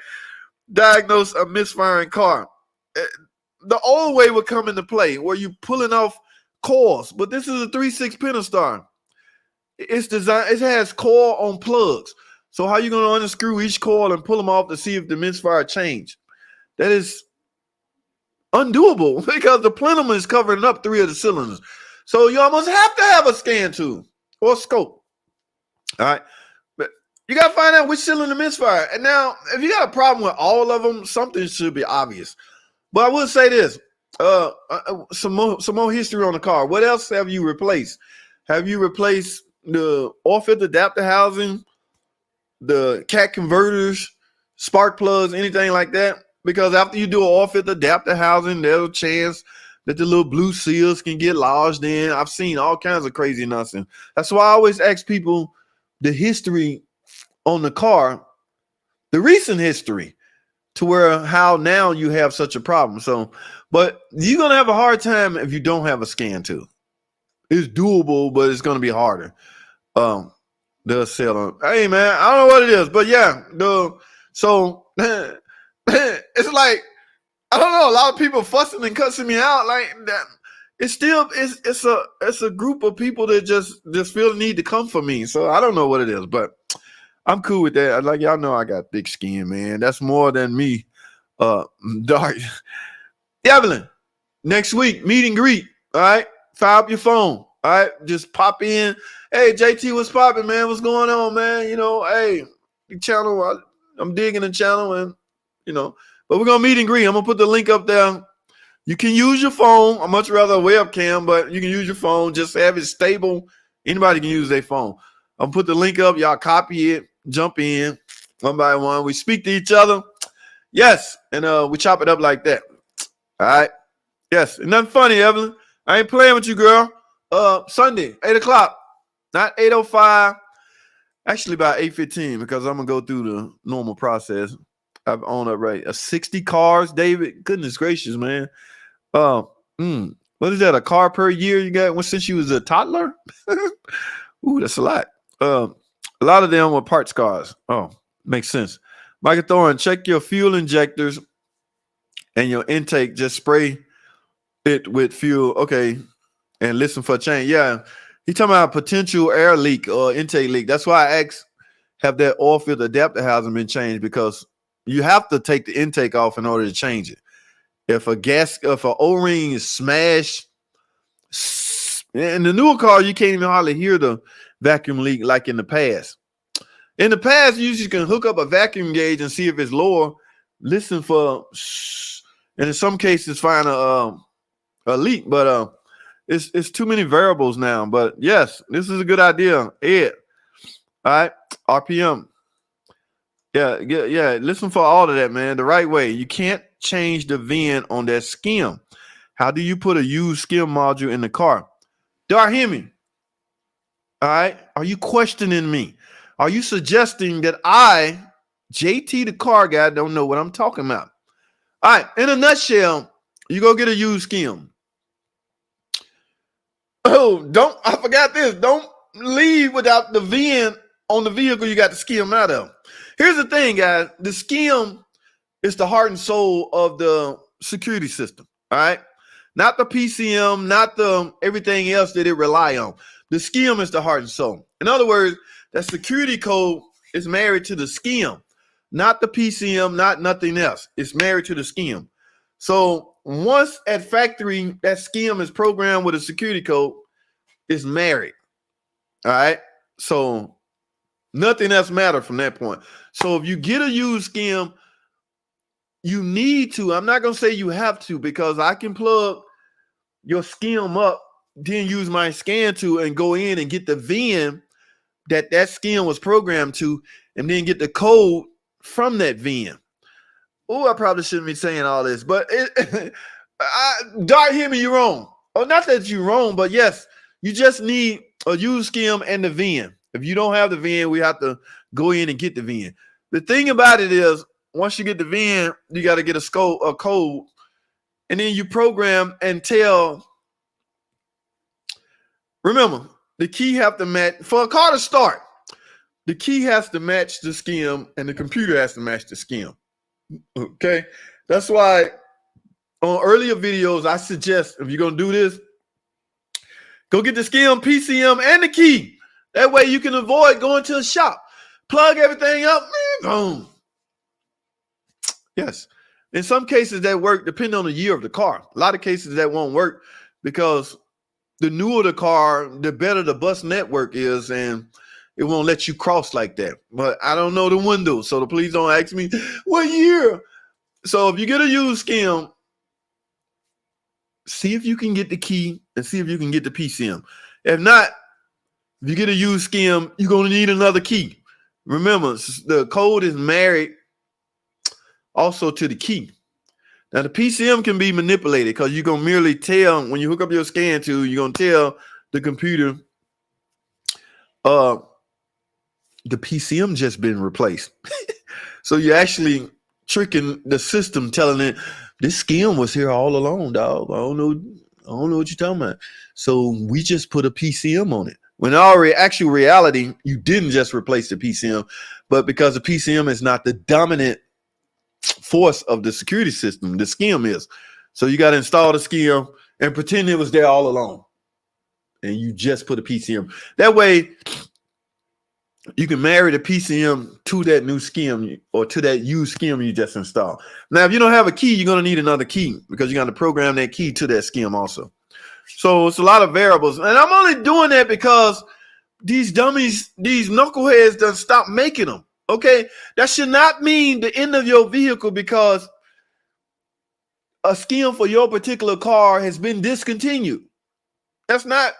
diagnose a misfiring car? The old way would come into play where you pulling off coils, but this is a 3/6 Pentastar. It's designed, it has coil on plugs. So how you going to unscrew each coil and pull them off to see if the misfire changed? That is undoable because the plenum is covering up 3 of the cylinders. So you almost have to have a scan tool or scope. All right. But you got to find out which cylinder misfire. And now, if you got a problem with all of them, something should be obvious. But I will say this, some more history on the car. What else have you replaced? Have you replaced the oil-filled adapter housing, the cat converters, spark plugs, anything like that? Because after you do an oil-filled adapter housing, there's a chance that the little blue seals can get lodged in. I've seen all kinds of crazy nonsense. That's why I always ask people the history on the car, the recent history, to where how now you have such a problem. So, but you're going to have a hard time if you don't have a scan tool. It's doable, but it's going to be harder. They'll sell them. Hey man, I don't know what it is, but yeah, so it's like, I don't know, a lot of people fussing and cussing me out like that. It's still it's a group of people that just feel the need to come for me. So I don't know what it is, but I'm cool with that. Like y'all know I got thick skin, man. That's more than me. Dark. Evelyn, next week, meet and greet. All right. Fire up your phone. All right. Just pop in. Hey, JT, what's popping, man? What's going on, man? You know, hey, the channel, I'm digging the channel, and you know, but we're gonna meet and greet. I'm gonna put the link up there. You can use your phone. I'd much rather a webcam, but you can use your phone. Just have it stable. Anybody can use their phone. I'll put the link up. Y'all copy it. Jump in one by one. We speak to each other. Yes. And we chop it up like that. All right. Yes. And nothing funny, Evelyn. I ain't playing with you, girl. Sunday, 8 o'clock. Not 8:05. Actually, about 8:15, because I'm going to go through the normal process. I've owned up right 60 cars, David. Goodness gracious, man. What is that? A car per year you got since you was a toddler? Ooh, that's a lot. A lot of them were parts cars. Oh, makes sense. Michael Thorne, check your fuel injectors and your intake. Just spray it with fuel. Okay. And listen for change. Yeah. He talking about potential air leak or intake leak. That's why I asked, have that oil filled adapter housing been changed? Because you have to take the intake off in order to change it. If an O-ring is smashed, in the newer car, you can't even hardly hear the vacuum leak like in the past. In the past, you usually can hook up a vacuum gauge and see if it's lower. Listen for, and in some cases find a leak. But it's too many variables now. But yes, this is a good idea, Ed. All right, RPM. Yeah. Listen for all of that, man. The right way. You can't change the VIN on that SKIM. How do you put a used SKIM module in the car? Dar, hear me. All right. Are you questioning me? Are you suggesting that I, JT the car guy, don't know what I'm talking about? All right. In a nutshell, you go get a used SKIM. Oh, I forgot this. Don't leave without the VIN on the vehicle you got the SKIM out of. Here's the thing, guys. The SKIM is the heart and soul of the security system. All right. Not the PCM, not the everything else that it rely on. The SKIM is the heart and soul. In other words, that security code is married to the SKIM, not the PCM, not nothing else. It's married to the SKIM. So once at factory, that SKIM is programmed with a security code, it's married. All right. So nothing else matters from that point. So if you get a used SKIM, you need to, I'm not going to say you have to, because I can plug your SKIM up, then use my scan tool and go in and get the VIN that SKIM was programmed to, and then get the code from that VIN. Oh, I probably shouldn't be saying all this, but Dart, hear me, you're wrong. Oh, not that you're wrong, but yes, you just need a used SKIM and the VIN. If you don't have the VIN, we have to go in and get the VIN. The thing about it is, once you get the VIN, you got to get a code, and then you program and tell. Remember, the key have to match for a car to start. the key has to match the SKIM and the computer has to match the SKIM. Okay. That's why on earlier videos, I suggest if you're going to do this, go get the SKIM, PCM, and the key. That way you can avoid going to a shop. Plug everything up, boom. Yes. In some cases that work, depending on the year of the car. A lot of cases that won't work because the newer the car, the better the bus network is, and it won't let you cross like that. But I don't know the window, so please don't ask me what year. So if you get a used SKIM, see if you can get the key and see if you can get the PCM. If not, if you get a used SKIM, you're going to need another key. Remember, the code is married also to the key. Now, the PCM can be manipulated because you're going to merely tell, when you hook up your scan tool, you're going to tell the computer, the PCM just been replaced. So you're actually tricking the system, telling it, this SKIM was here all along, dog. I don't know what you're talking about. So we just put a PCM on it. When in actual reality, you didn't just replace the PCM, but because the PCM is not the dominant force of the security system, the SKIM is. So you got to install the SKIM and pretend it was there all along. And you just put a PCM. That way, you can marry the PCM to that new SKIM or to that used SKIM you just installed. Now, if you don't have a key, you're going to need another key because you got to program that key to that SKIM also. So it's a lot of variables. And I'm only doing that because these dummies, these knuckleheads done stop making them. Okay, that should not mean the end of your vehicle because a SKIM for your particular car has been discontinued. That's not,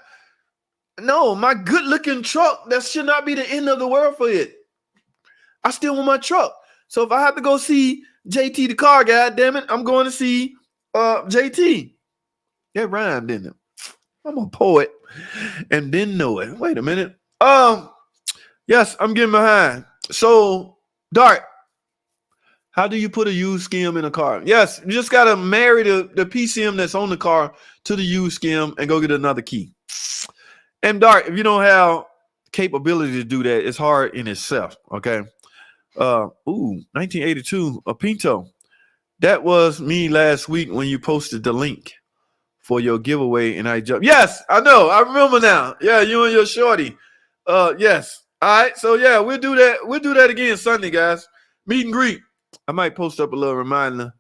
no, my good looking truck, that should not be the end of the world for it. I still want my truck. So if I have to go see JT the car guy, damn it, I'm going to see JT. That rhymed, didn't it? I'm a poet and didn't know it. Wait a minute. Yes, I'm getting behind. So, Dart, how do you put a used SKIM in a car? Yes, you just got to marry the PCM that's on the car to the used SKIM and go get another key. And Dart, if you don't have capability to do that, it's hard in itself, okay? 1982, a Pinto. That was me last week when you posted the link for your giveaway and I jumped. Yes, I know. I remember now. Yeah, you and your shorty. Yes. All right, so yeah, we'll do that. We'll do that again Sunday, guys. Meet and greet. I might post up a little reminder.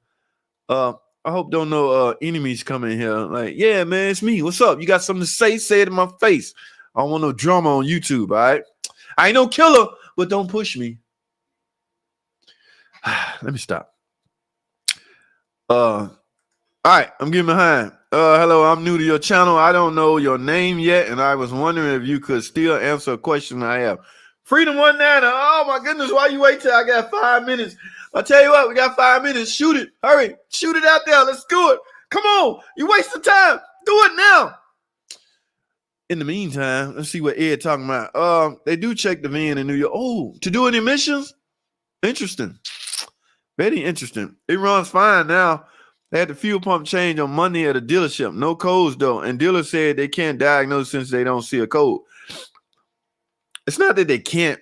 I hope don't no enemies come in here. Like, yeah, man, it's me. What's up? You got something to say? Say it in my face. I don't want no drama on YouTube. All right. I ain't no killer, but don't push me. Let me stop. All right, I'm getting behind. Hello, I'm new to your channel. I don't know your name yet, and I was wondering if you could still answer a question I have. Freedom 19. Oh my goodness, why you wait till I got 5 minutes? I'll tell you what, we got 5 minutes. Shoot it. Hurry. Shoot it out there. Let's do it. Come on. You wasting time. Do it now. In the meantime, let's see what Ed talking about. They do check the van in New York. Oh, to do any emissions? Interesting. Very interesting. It runs fine now. They had the fuel pump change on Monday at a dealership. No codes, though. And dealers said they can't diagnose since they don't see a code. It's not that they can't.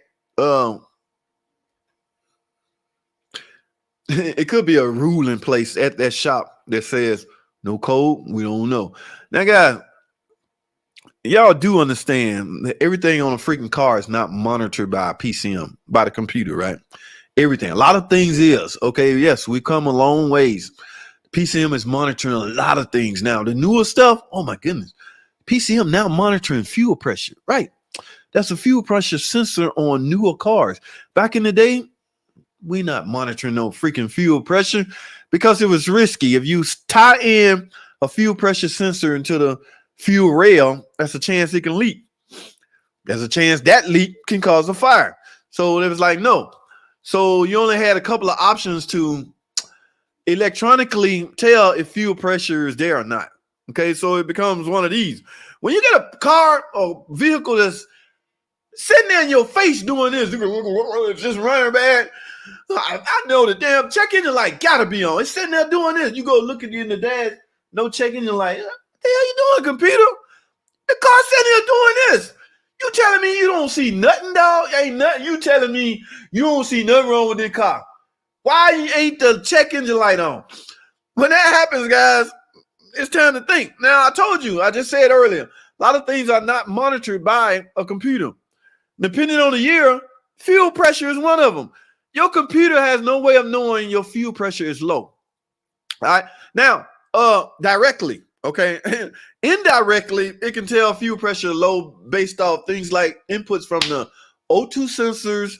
It could be a rule in place at that shop that says no code. We don't know. Now, guys, y'all do understand that everything on a freaking car is not monitored by a PCM, by the computer, right? Everything. A lot of things is. Okay, yes, we've come a long ways. PCM is monitoring a lot of things now. The newer stuff, oh my goodness. PCM now monitoring fuel pressure, right? That's a fuel pressure sensor on newer cars. Back in the day, we not monitoring no freaking fuel pressure because it was risky. If you tie in a fuel pressure sensor into the fuel rail, that's a chance it can leak. There's a chance that leak can cause a fire. So it was like, no. So you only had a couple of options to electronically tell if fuel pressure is there or not. Okay, so it becomes one of these. When you get a car or vehicle that's sitting there in your face doing this, just running bad, I know the damn check engine light gotta be on. It's sitting there doing this. You go look at it in the dash, no check engine light. What the hell you doing, computer? The car's sitting here doing this. You telling me you don't see nothing, dog? Ain't nothing. You telling me you don't see nothing wrong with this car? Why ain't the check engine light on? When that happens, guys, it's time to think. Now, I told you, I just said earlier, a lot of things are not monitored by a computer. Depending on the year, fuel pressure is one of them. Your computer has no way of knowing your fuel pressure is low. All right. Now, directly, okay. Indirectly, it can tell fuel pressure low based off things like inputs from the O2 sensors,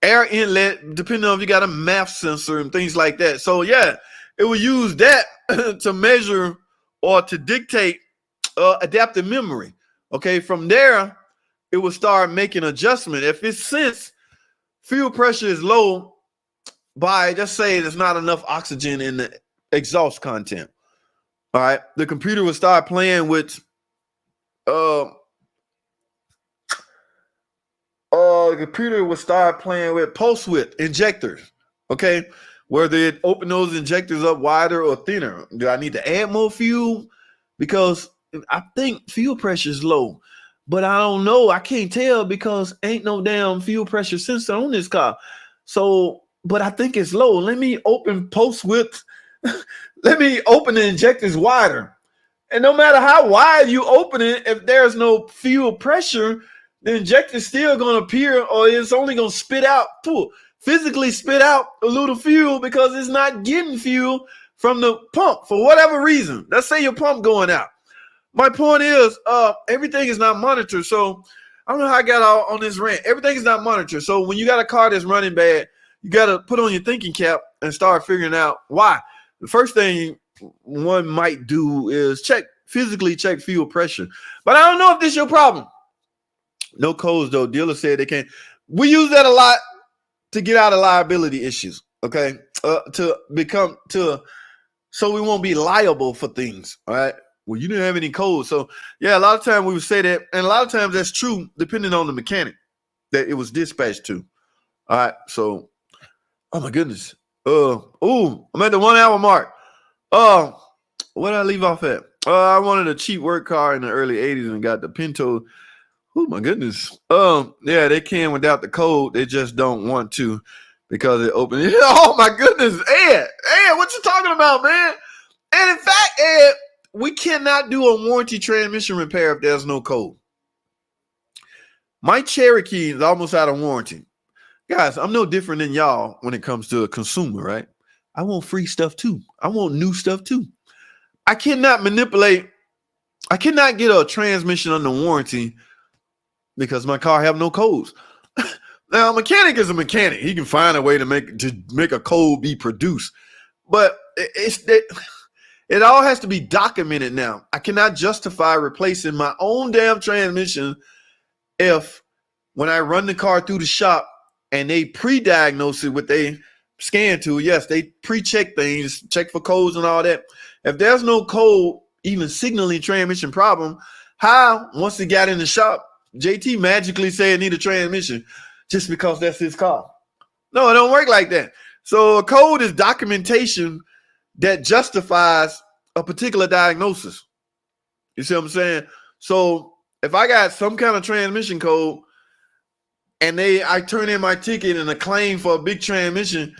air inlet, depending on if you got a MAF sensor and things like that. So yeah, it will use that to measure or to dictate adaptive memory. Okay. From there, it will start making adjustment. If it sense fuel pressure is low by, just say there's not enough oxygen in the exhaust content. All right. The computer will start playing with the computer will start playing with pulse width injectors. Okay. Whether it open those injectors up wider or thinner. Do I need to add more fuel? Because I think fuel pressure is low. But I don't know. I can't tell because ain't no damn fuel pressure sensor on this car. So, but I think it's low. Let me open pulse width. Let me open the injectors wider. And no matter how wide you open it, if there's no fuel pressure, the injector is still going to appear, or it's only going to spit out, physically spit out a little fuel because it's not getting fuel from the pump for whatever reason. Let's say your pump going out. My point is, everything is not monitored. So I don't know how I got out on this rant. Everything is not monitored. So when you got a car that's running bad, you got to put on your thinking cap and start figuring out why. The first thing one might do is physically check fuel pressure. But I don't know if this is your problem. No codes, though. Dealer said they can't. We use that a lot to get out of liability issues, okay? So we won't be liable for things, all right? Well, you didn't have any codes. So, yeah, a lot of times we would say that, and a lot of times that's true depending on the mechanic that it was dispatched to. All right, so, oh, my goodness. I'm at the 1 hour mark. What did I leave off at? I wanted a cheap work car in the early 80s and got the Pinto. Oh, my goodness. Yeah, they can without the code. They just don't want to because it opened. Oh, my goodness. Ed, what you talking about, man? And in fact, Ed, we cannot do a warranty transmission repair if there's no code. My Cherokee is almost out of warranty. Guys, I'm no different than y'all when it comes to a consumer, right? I want free stuff too. I want new stuff too. I cannot manipulate. I cannot get a transmission under warranty because my car have no codes. Now, a mechanic is a mechanic. He can find a way to make a code be produced. But it all has to be documented now. I cannot justify replacing my own damn transmission if when I run the car through the shop and they pre-diagnose it with a scan tool, yes, they pre-check things, check for codes and all that. If there's no code, even signaling transmission problem, how, once it got in the shop, JT magically said it need a transmission just because that's his car? No, it don't work like that. So a code is documentation that justifies a particular diagnosis. You see what I'm saying? So if I got some kind of transmission code and I turn in my ticket and a claim for a big transmission,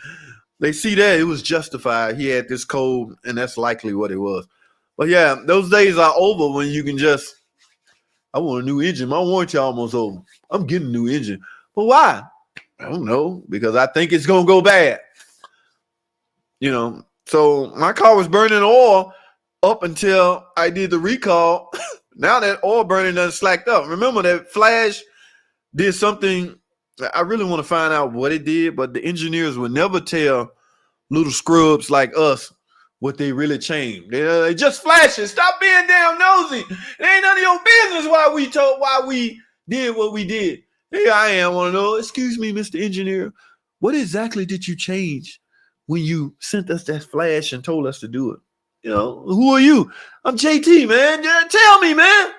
they see that it was justified. He had this code and that's likely what it was. But yeah, those days are over when you can just, I want a new engine. My warranty almost over. I'm getting a new engine. But why? I don't know. Because I think it's going to go bad. You know, so my car was burning oil up until I did the recall. Now that oil burning done slacked up. Remember that flash did something. I really want to find out what it did, but the engineers would never tell little scrubs like us what they really changed. They just flashing. Stop being damn nosy. It ain't none of your business why we did what we did. Here I am, want to know, excuse me, Mr. Engineer, what exactly did you change when you sent us that flash and told us to do it? You know, who are you? I'm JT, man. Tell me, man.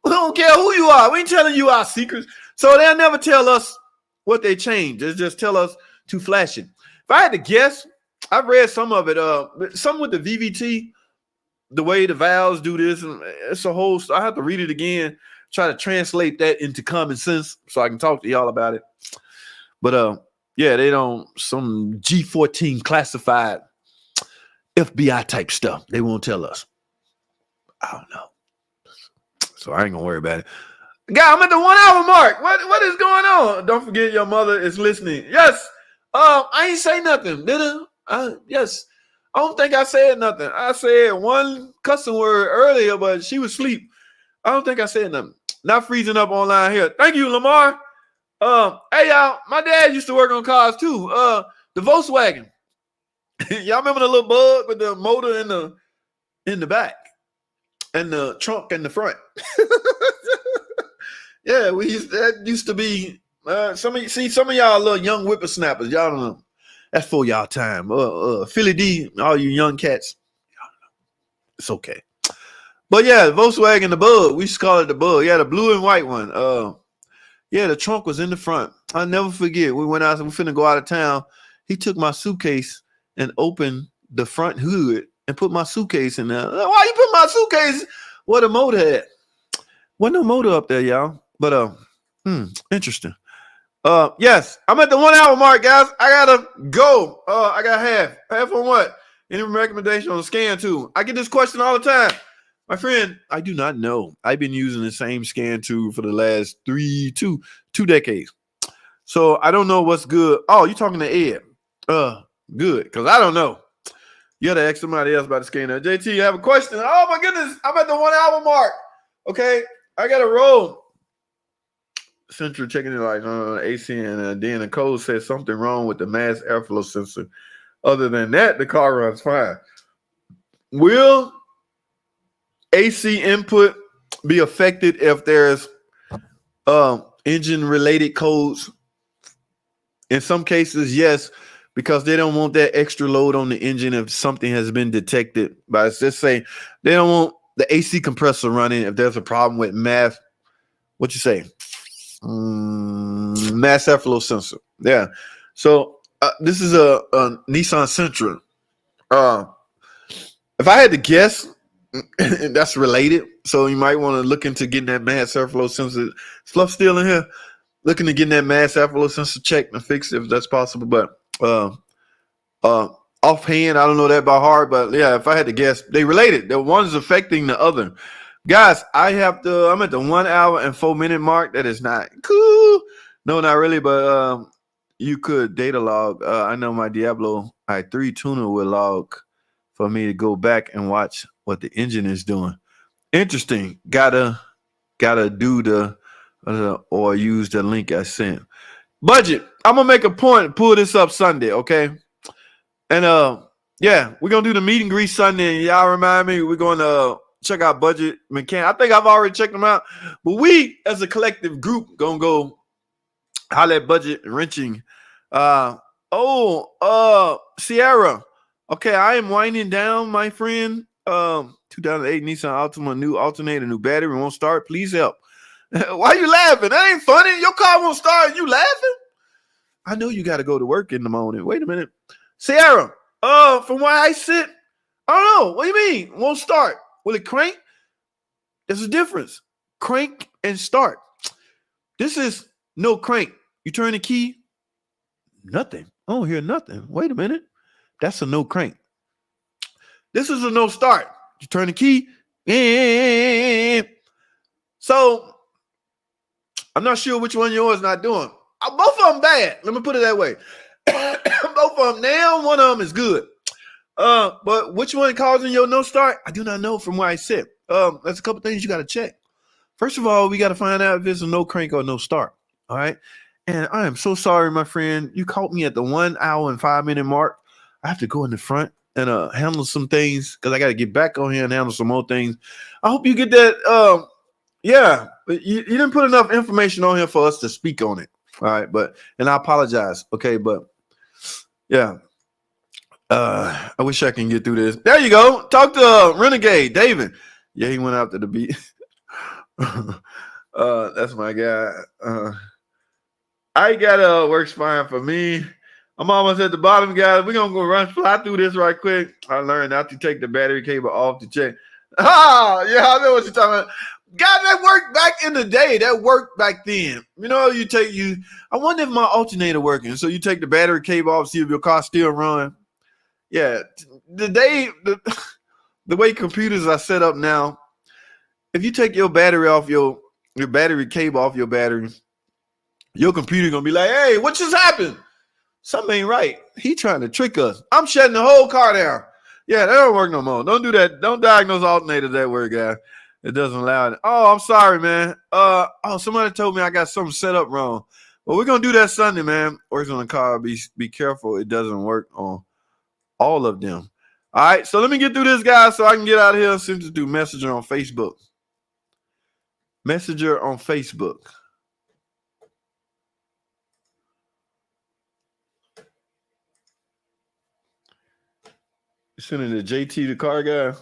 We don't care who you are. We ain't telling you our secrets. So they'll never tell us what they changed. They just tell us to flash it. If I had to guess, I've read some of it. Some with the VVT, the way the valves do this, and it's a whole. I have to read it again. try to translate that into common sense so I can talk to y'all about it. But yeah, they don't, some G14 classified FBI type stuff. They won't tell us. I don't know. So I ain't gonna worry about it. God, I'm at the 1 hour mark. What is going on? Don't forget your mother is listening. Yes. I ain't say nothing, did I? Yes. I don't think I said nothing. I said one cussing word earlier, but she was asleep. I don't think I said nothing. Not freezing up online here. Thank you, Lamar. Hey y'all, my dad used to work on cars too. The Volkswagen. Y'all remember the little bug with the motor in the back and the trunk in the front? Yeah, that used to be some of y'all little young whippersnappers. Y'all don't know. That's for y'all time. Philly D, all you young cats. It's okay. But yeah, Volkswagen, the bug. We used to call it the bug. Yeah, the blue and white one. Yeah, the trunk was in the front. I'll never forget. We went out, we finna go out of town. He took my suitcase and opened the front hood and put my suitcase in there. Why you put my suitcase where the motor at? Wasn't no motor up there, y'all. But interesting. Yes, I'm at the 1 hour mark, guys. I gotta go. I got half. Half on what? Any recommendation on the scan tool? I get this question all the time. My friend, I do not know. I've been using the same scan tool for the last two decades. So I don't know what's good. Oh, you talking to Ed? Good, because I don't know. You gotta ask somebody else about the scanner. JT, you have a question? Oh my goodness, I'm at the 1 hour mark. Okay, I gotta roll. Central checking it like AC, and then the code says something wrong with the mass airflow sensor. Other than that, the car runs fine. Will AC input be affected if there's engine related codes? In some cases, yes, because they don't want that extra load on the engine if something has been detected. But it's just saying they don't want the AC compressor running if there's a problem with mass. What you say? Mass airflow sensor. Yeah. So this is a Nissan Sentra. If I had to guess, that's related. So you might want to look into getting that mass airflow sensor. Fluff still in here. Looking to getting that mass airflow sensor checked and fixed if that's possible. But offhand, I don't know that by heart. But yeah, if I had to guess, they related. The one is affecting the other. Guys, I'm at the 1 hour and 4 minute mark. That is not cool. No, not really. But you could data log. I know my Diablo i3 tuner will log for me to go back and watch what the engine is doing. Interesting. Gotta do the or use the link I sent. Budget. I'm gonna make a point to pull this up Sunday, okay? And yeah, we're gonna do the meet and greet Sunday. And y'all remind me, we're gonna check out Budget Mechanic. I think I've already checked them out, but we as a collective group gonna go holler at Budget Wrenching. Sierra. Okay, I am winding down, my friend. 2008 Nissan Altima, new alternator, new battery, won't start. Please help. Why you laughing? That ain't funny. Your car won't start. You laughing? I know you got to go to work in the morning. Wait a minute. Sierra, from where I sit, I don't know. What do you mean? Won't start. Will it crank? There's a difference. Crank and start. This is no crank. You turn the key, nothing. I don't hear nothing. Wait a minute. That's a no crank. This is a no start. You turn the key. So I'm not sure which one yours not doing. Both of them bad. Let me put it that way. Both of them now. One of them is good. But which one causing your no start? I do not know from where I sit. There's a couple things you got to check. First of all, we got to find out if it's a no crank or no start. All right. And I am so sorry, my friend. You caught me at the 1 hour and 5 minute mark. I have to go in the front and handle some things because I got to get back on here and handle some more things. I hope you get that. Yeah, but you didn't put enough information on here for us to speak on it. All right, and I apologize. Okay, but yeah, I wish I can get through this. There you go. Talk to Renegade David. Yeah, he went out to the beach. That's my guy. I got works fine for me. I'm almost at the bottom, guys. We're gonna go fly through this right quick. I learned not to take the battery cable off to check. Yeah, I know what you're talking about. God, that worked back in the day. That worked back then. You know, I wonder if my alternator working. So you take the battery cable off, see if your car still run. Yeah. The way computers are set up now, if you take your battery off your battery cable off your battery, your computer gonna be like, hey, what just happened? Something ain't right. He trying to trick us. I'm shutting the whole car down. Yeah, that don't work no more. Don't do that. Don't diagnose alternators that way, guy. It doesn't allow it. Oh, I'm sorry, man. Somebody told me I got something set up wrong. Well, we're gonna do that Sunday, man. Works on the car. Be careful. It doesn't work on all of them. All right, so let me get through this, guy, so I can get out of here. Send it to Messenger on Facebook. Messenger on Facebook. Sending to JT the car guy.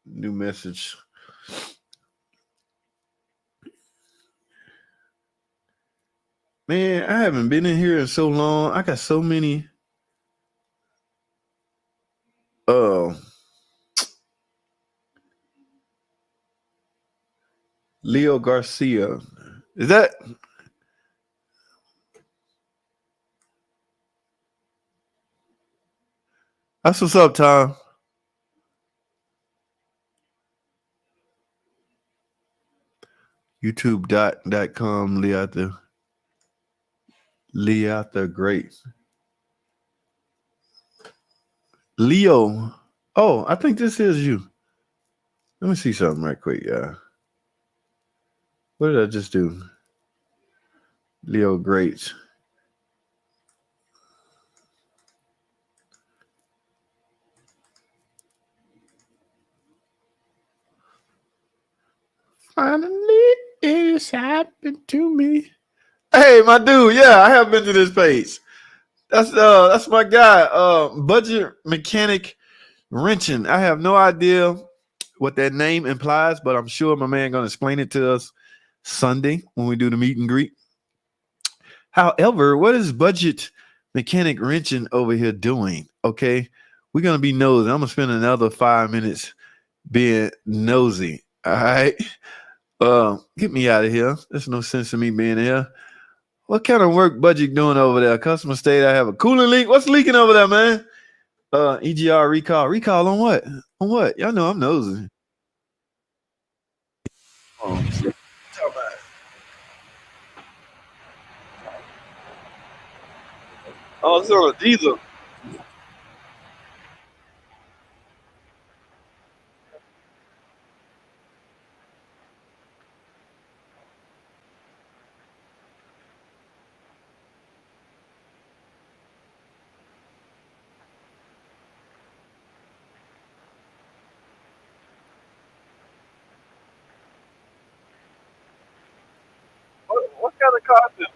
New message. Man, I haven't been in here in so long. I got so many. Leo Garcia. Is that? That's what's up, Tom. YouTube.com. Leather Great. Leo. Oh, I think this is you. Let me see something right quick, yeah. What did I just do? Leo Great. Finally, it's happened to me. Hey, my dude. Yeah, I have been to this page. That's my guy. Budget mechanic wrenching. I have no idea what that name implies, but I'm sure my man gonna explain it to us Sunday when we do the meet and greet. However, what is budget mechanic wrenching over here doing? Okay, we're gonna be nosy. I'm gonna spend another 5 minutes being nosy. All right. Get me out of here. There's no sense in me being here. What kind of work budget doing over there? Customer state I have a cooling leak. What's leaking over there, man? EGR recall. Recall on what? On what? Y'all know I'm nosy. Oh, it's on a diesel. What kind of car is it?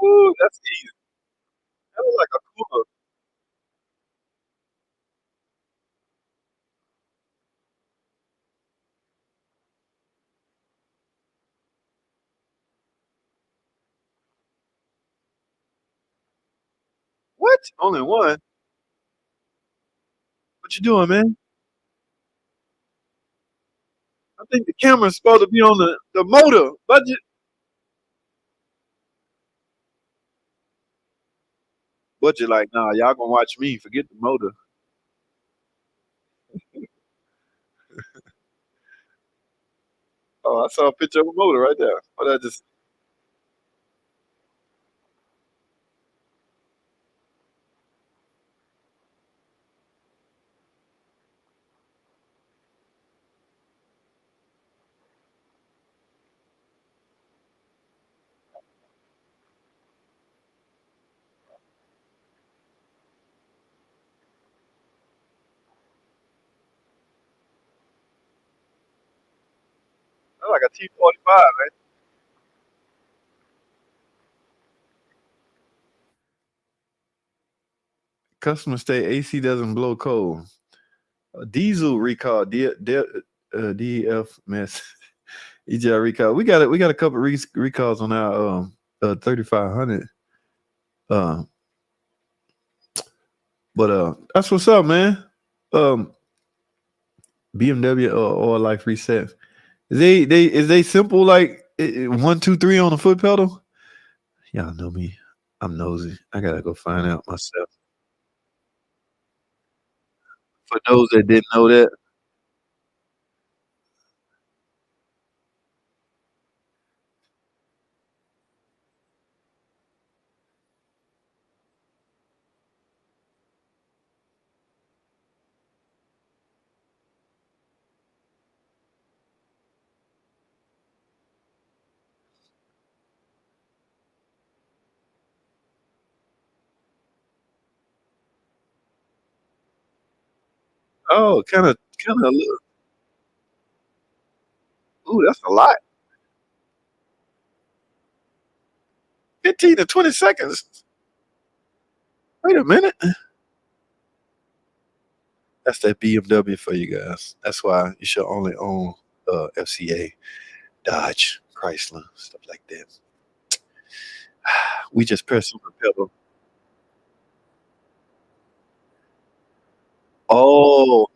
Ooh, that's easy. That was like a cooler. What? Only one? What you doing, man? I think the camera's supposed to be on the motor. Budget like, nah, y'all gonna watch me. Forget the motor. Oh, I saw a picture of a motor right there. What I just that's like a T45, man. Customers say AC doesn't blow cold. Diesel recall, DF mess. EGI recall. We got a couple recalls on our 3500. But that's what's up, man. BMW or life reset. Is they simple like 1, 2, 3 on the foot pedal? Y'all know me. I'm nosy. I gotta go find out myself. For those that didn't know that, oh, kind of. Ooh, that's a lot. 15 to 20 seconds. Wait a minute. That's that BMW for you guys. That's why you should only own FCA, Dodge, Chrysler, stuff like that. We just press on the pedal. Oh,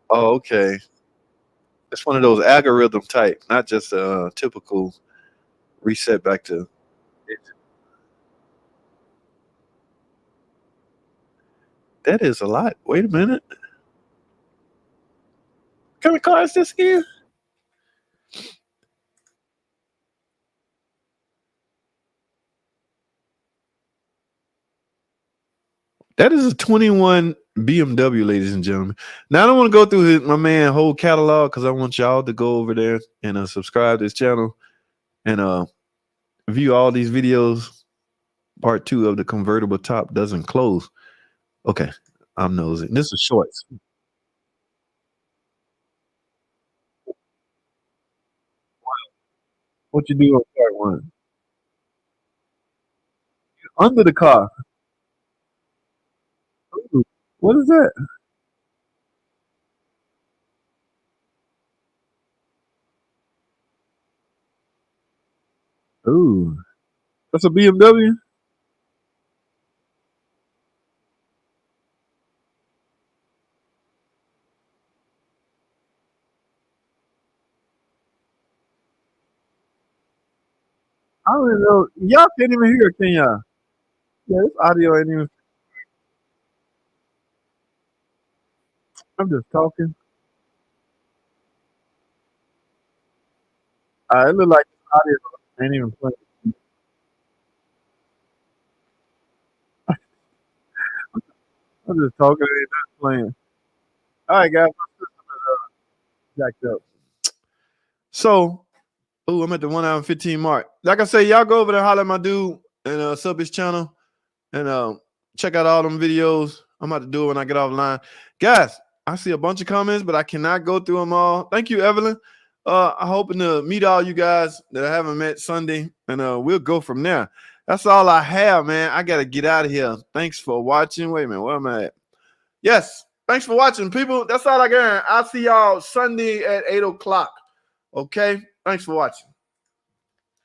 oh, okay. It's one of those algorithm type, not just a typical reset back to. That is a lot. Wait a minute. What kind of car is this again? That is a 21 BMW, ladies and gentlemen. Now I don't want to go through my man whole catalog because I want y'all to go over there and subscribe to this channel and view all these videos. Part 2 of the convertible top doesn't close. Okay, I'm nosy. This is shorts. What you do on part 1? Under the car. Ooh, what is that? Ooh, that's a BMW. I don't even know. Y'all can't even hear it, can y'all? Yeah, this audio ain't even. I'm just talking. It look like this audio ain't even playing. I'm just talking. It ain't not playing. All right, guys. My system is jacked up. So, I'm at the 1 hour and 15 mark. Like I say, y'all go over there, holler at my dude, and sub his channel, and check out all them videos. I'm about to do it when I get offline. Guys, I see a bunch of comments, but I cannot go through them all. Thank you, Evelyn. I'm hoping to meet all you guys that I haven't met Sunday, and we'll go from there. That's all I have, man. I got to get out of here. Thanks for watching. Wait a minute. Where am I at? Yes. Thanks for watching, people. That's all I got. I'll see y'all Sunday at 8 o'clock. Okay? Thanks for watching.